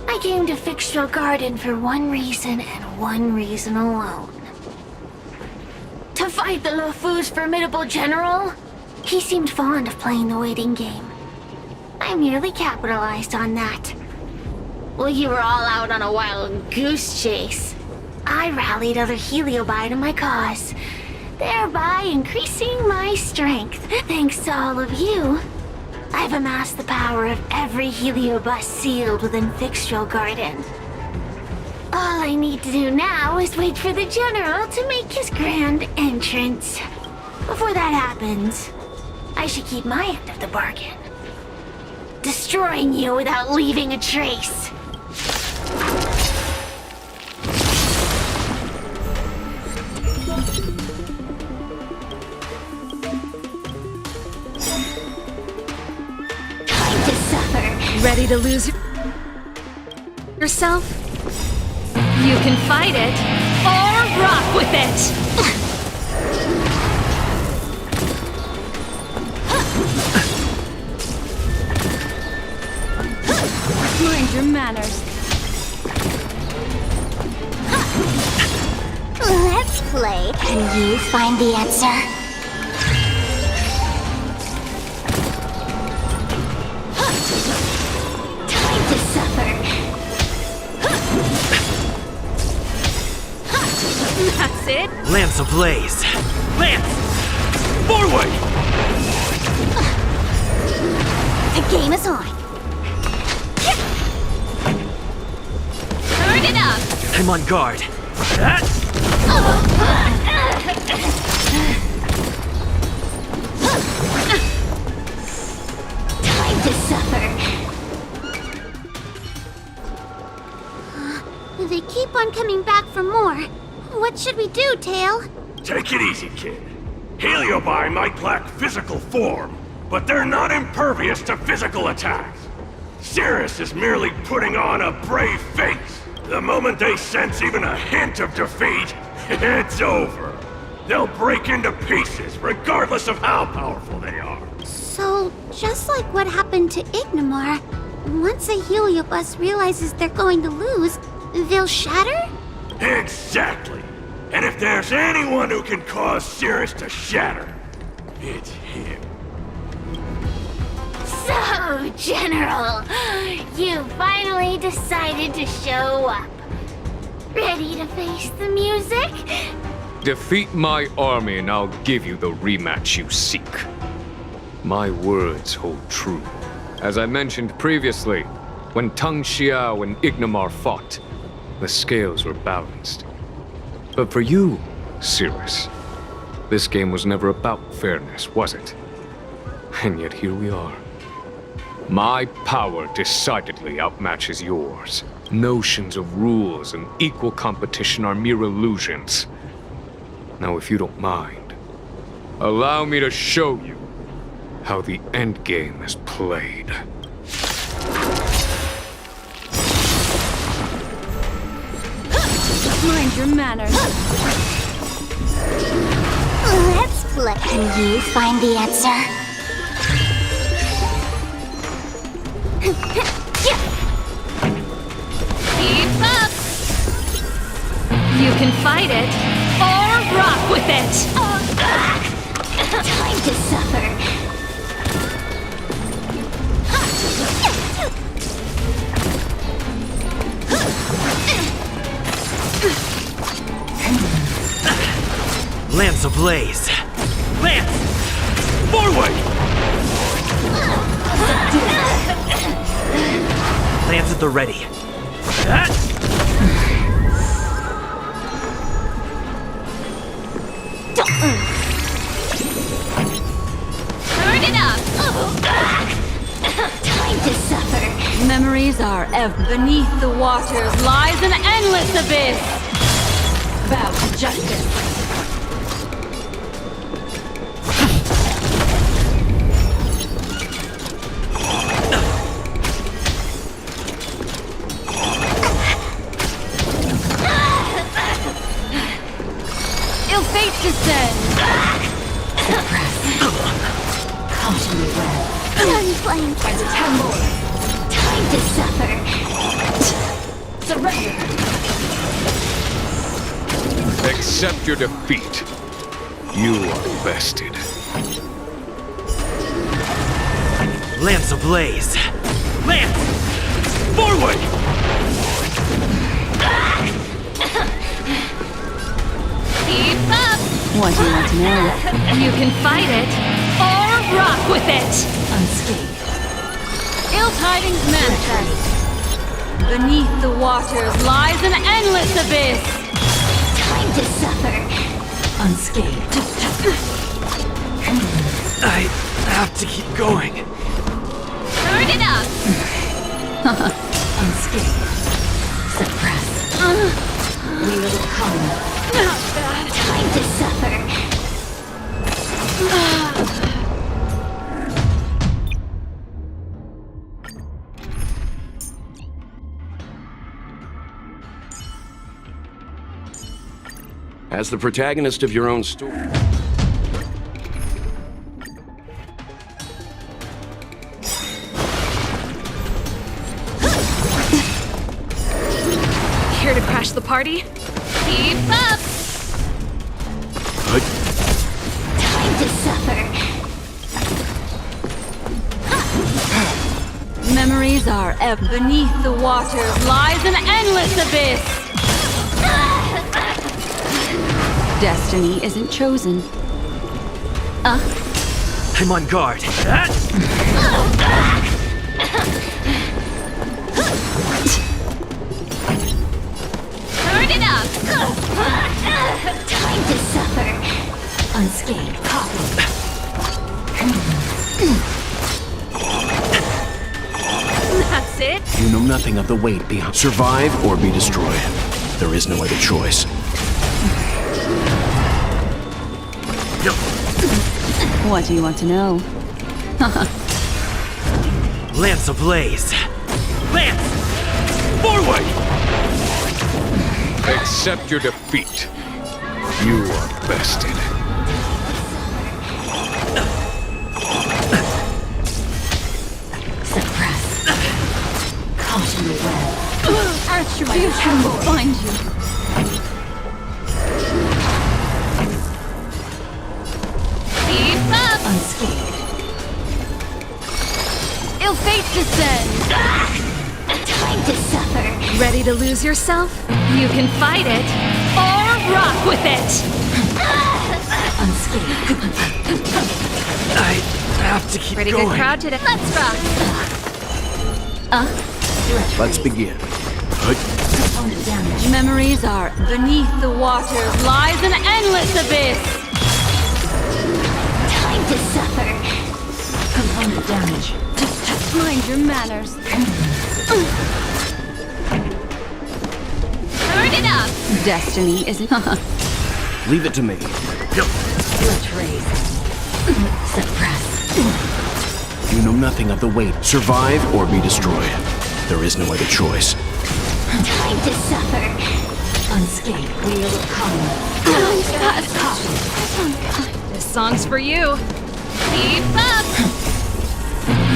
I came to Victral Garden for one reason and one reason alone. To fight the Luofu's formidable general? He seemed fond of playing the waiting game. I merely capitalized on that. While you were all out on a wild goose chase, I rallied other Heliobi to my cause, thereby increasing my strength. Thanks to all of you, I've amassed the power of every Heliobus sealed within Victral Garden. All I need to do now is wait for the General to make his grand entrance. Before that happens, I should keep my end of the bargain. Destroying you without leaving a trace. Time to suffer. Ready to lose yourself? You can fight it, or rock with it! Mind your manners. Let's play. Can you find the answer? Time to suffer. That's it. Lance ablaze! Lance! Forward! The game is on. Turn it up. I'm on guard. Time to suffer. They keep on coming back for more. What should we do, Tail? Take it easy, kid. Heliobi might lack physical form, but they're not impervious to physical attacks. Cirrus is merely putting on a brave face. The moment they sense even a hint of defeat, it's over. They'll break into pieces, regardless of how powerful they are. So, just like what happened to Ignimar, once a Heliobus realizes they're going to lose, they'll shatter? Exactly. And if there's anyone who can cause Cirrus to shatter, it's him. Say So, General, you finally decided to show up. Ready to face the music? Defeat my army and I'll give you the rematch you seek. My words hold true. As I mentioned previously, when Tang Xiao and Ignamar fought, the scales were balanced. But for you, Cirrus, this game was never about fairness, was it? And yet here we are. My power decidedly outmatches yours. Notions of rules and equal competition are mere illusions. Now, if you don't mind, allow me to show you how the endgame is played. Mind your manners. Let's play. Can you find the answer? Keep up! You can fight it, or rock with it! Time to suffer. Lance ablaze! Lance! Forward! Lance at the ready. Turn it up! Time to suffer. Memories are ever beneath the waters lies an endless abyss. Bow to justice. Ill fate descends. Come to me, well. Unflamed by the temple. Time to suffer. Surrender. Accept your defeat. You are bested. Lance ablaze! Lance! Forward! Keep up! What do you want to know? You can fight it, or rock with it! Unscathed. Ill tidings manifest. Beneath the waters lies an endless abyss. Time to suffer. Unscathed. I have to keep going. Turn it up! Unscathed. Suppress. We will come. Not bad. Time to suffer. As the protagonist of your own story. Here to crash the party? Keep up! Time to suffer. Memories are ever beneath the waters lies an endless abyss. Destiny isn't chosen. I'm on guard. Turn it up! Time to suffer. Unscathed. Copy. That's it? You know nothing of the weight behind. Survive or be destroyed. There is no other choice. What do you want to know? Lance ablaze! Lance! Forward! Accept your defeat. You are bested. Suppress. Caution me well. Retribution will find you. Keep up! Unscathed. Ill fate descends. Time to suffer. Ready to lose yourself? You can fight it, or rock with it! I have to keep Pretty going. good crowd today. Let's rock! Let's begin. Memories are beneath the waters lies an endless abyss! Time to suffer. Component damage. Mind your manners. Turn it up! Destiny isn't. Leave it to me. You know nothing of the weight. Survive or be destroyed. There is no other choice. Time to suffer. Unscathed wheel of karma. This song's for you. Keep up!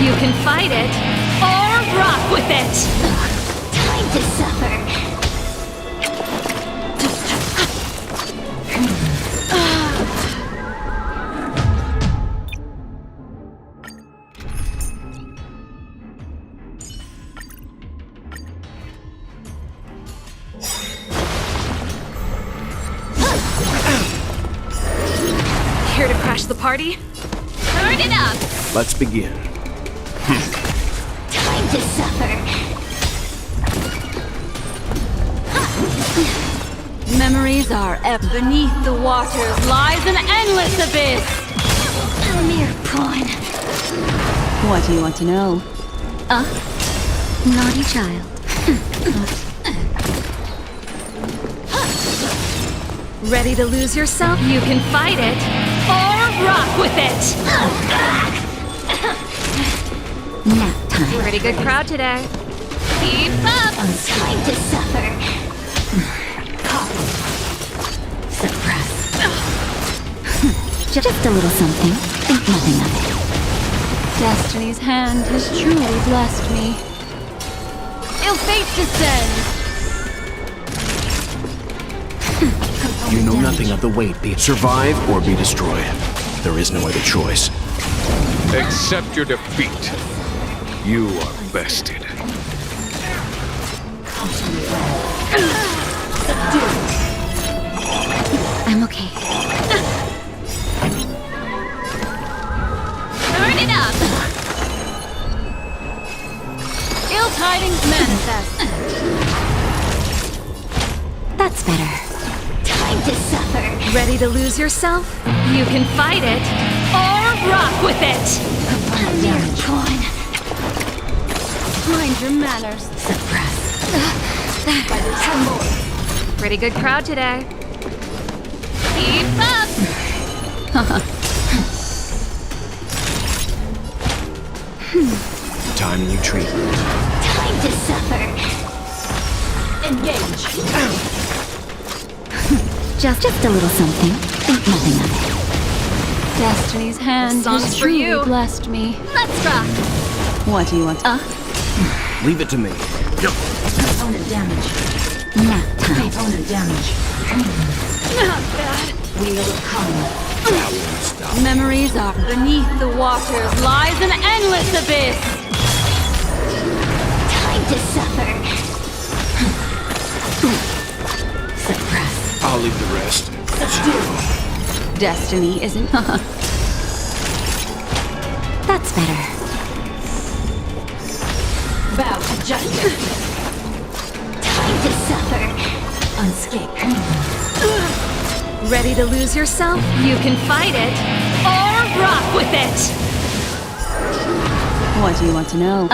You can fight it, or rock with it! Time to suffer. Here to crash the party? Turn it up! Let's begin. Time to suffer. Memories are beneath the waters lies an endless abyss! A mere pawn. What do you want to know? Naughty child. Ready to lose yourself? You can fight it, or rock with it! Nap time. Pretty good crowd today. Keep up! Time to suffer. Just a little something. Think nothing of it. Destiny's hand has truly blessed me. Ill fate descends! You know nothing of the weight. Survive or be destroyed. There is no other choice. Accept your defeat. You are bested. I'm okay. Turn it up! Ill tidings manifest. That's better. Time to suffer. Ready to lose yourself? You can fight it, or rock with it! A mere pawn. Mind your manners. By the temple. Pretty good crowd today. Keep up! Timely treatment. Time to suffer. Engage! Just a little something. Think nothing of it. Destiny's hand has truly blessed me. Let's rock! What do you want? Leave it to me. Component damage. Nap time. Component damage. Not bad. Wheel of karma. Memories are beneath the waters lies an endless abyss! Time to suffer. I'll leave the rest. Destiny isn't. That's better. Bow to justice. Time to suffer. Unscathed. Ready to lose yourself? You can fight it, or rock with it! What do you want to know?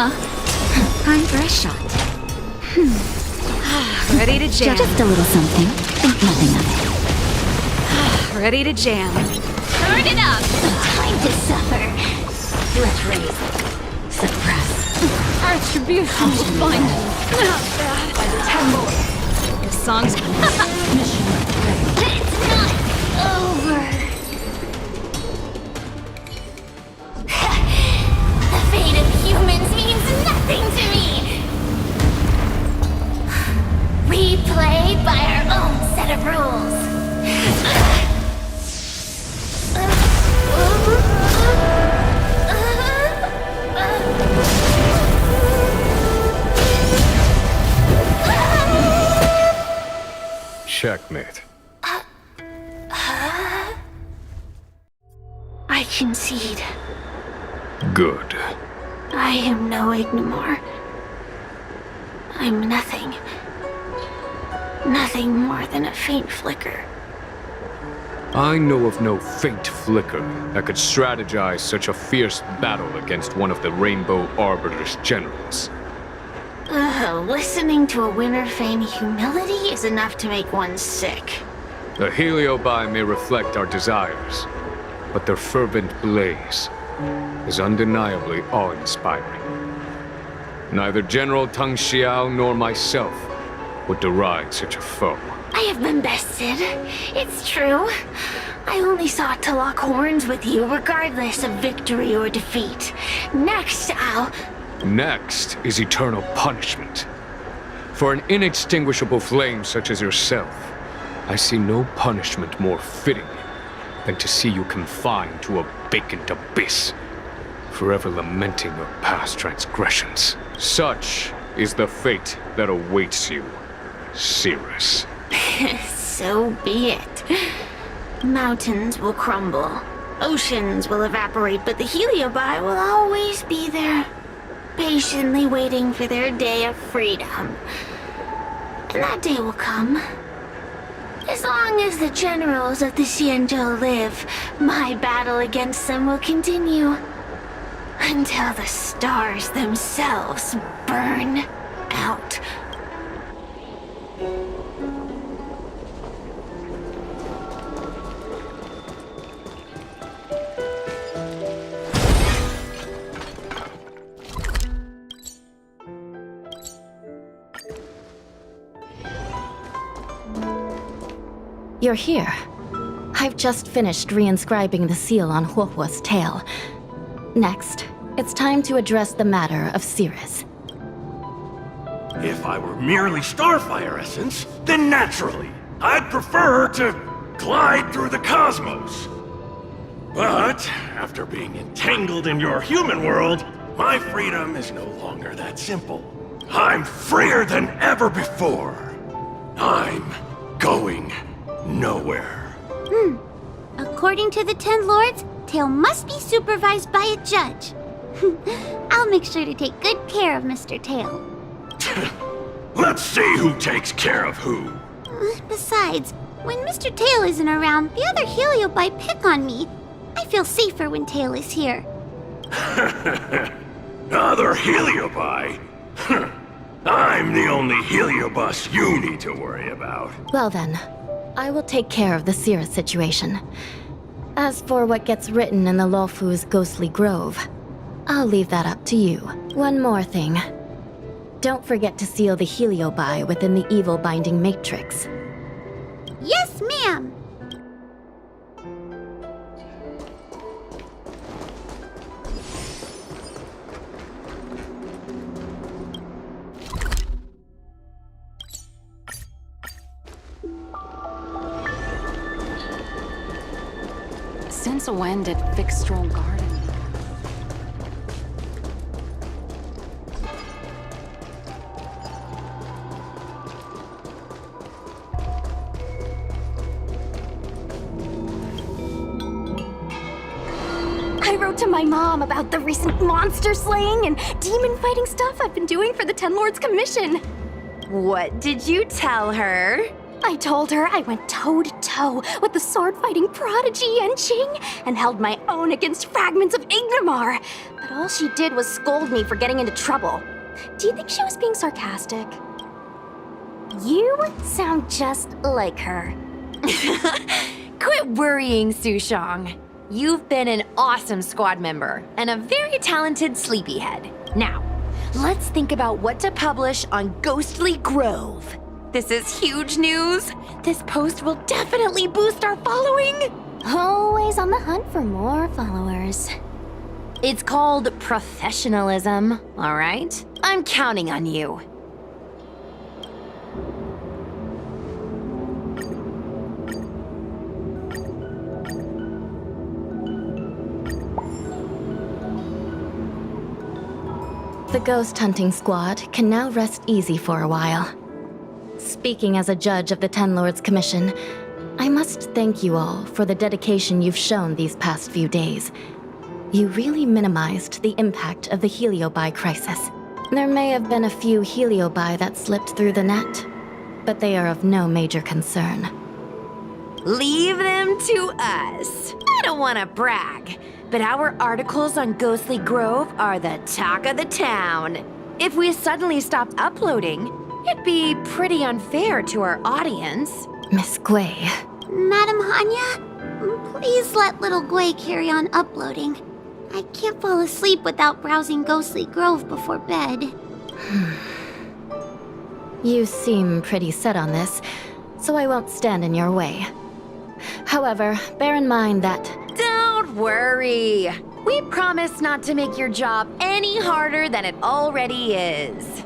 Time for a shot. Ready to jam. Just a little something. Think nothing of it. Ready to jam. Turn it up! Time to suffer. Threat raised. Suppress. Retribution will find you. Not bad. By the temple. This song's. Mission ready. It's not over. The fate of humans means nothing to me. We play by our own set of rules. Checkmate. I concede. Good. I am no Ignimor. I'm nothing. Nothing more than a faint flicker. I know of no faint flicker that could strategize such a fierce battle against one of the Rainbow Arbiter's generals. Listening to a winner feign humility is enough to make one sick. The Heliobi may reflect our desires, but their fervent blaze is undeniably awe-inspiring. Neither General Tang Xiao nor myself would deride such a foe. I have been bested. It's true. I only sought to lock horns with you regardless of victory or defeat. Next, Next is eternal punishment. For an inextinguishable flame such as yourself, I see no punishment more fitting than to see you confined to a vacant abyss, forever lamenting your past transgressions. Such is the fate that awaits you, Cirrus. So be it. Mountains will crumble, oceans will evaporate, but the Heliobi will always be there, patiently waiting for their day of freedom. And that day will come. As long as the generals of the Xianzhou live, my battle against them will continue. Until the stars themselves burn out. You're here. I've just finished reinscribing the seal on Huohuo's tail. Next, it's time to address the matter of Cirrus. If I were merely Starfire Essence, then naturally, I'd prefer to glide through the cosmos. But after being entangled in your human world, my freedom is no longer that simple. I'm freer than ever before. I'm going nowhere. According to the 10 Lords, Tail must be supervised by a judge. I'll make sure to take good care of Mr. Tail. Let's see who takes care of who. Besides, when Mr. Tail isn't around, the other Heliobi pick on me. I feel safer when Tail is here. Other Heliobi? I'm the only Heliobus you need to worry about. Well then, I will take care of the Cirrus situation. As for what gets written in the Luofu's ghostly grove, I'll leave that up to you. One more thing. Don't forget to seal the Heliobi within the evil binding matrix. Yes, ma'am! Since when did Fixstrom Garden? I wrote to my mom about the recent monster slaying and demon fighting stuff I've been doing for the 10 Lords Commission. What did you tell her? I told her I went toe-to-toe with the sword-fighting prodigy Yanqing and held my own against fragments of Ignimar. But all she did was scold me for getting into trouble. Do you think she was being sarcastic? You sound just like her. Quit worrying, Sushong. You've been an awesome squad member and a very talented sleepyhead. Now, let's think about what to publish on Ghostly Grove. This is huge news. This post will definitely boost our following. Always on the hunt for more followers. It's called professionalism, all right? I'm counting on you. The ghost hunting squad can now rest easy for a while. Speaking as a judge of the Ten Lords Commission, I must thank you all for the dedication you've shown these past few days. You really minimized the impact of the Heliobi crisis. There may have been a few Heliobi that slipped through the net, but they are of no major concern. Leave them to us. I don't want to brag, but our articles on Ghostly Grove are the talk of the town. If we suddenly stopped uploading, it'd be pretty unfair to our audience. Miss Gwei. Madam Hanya, please let little Gwei carry on uploading. I can't fall asleep without browsing Ghostly Grove before bed. You seem pretty set on this, so I won't stand in your way. However, bear in mind that... Don't worry. We promise not to make your job any harder than it already is.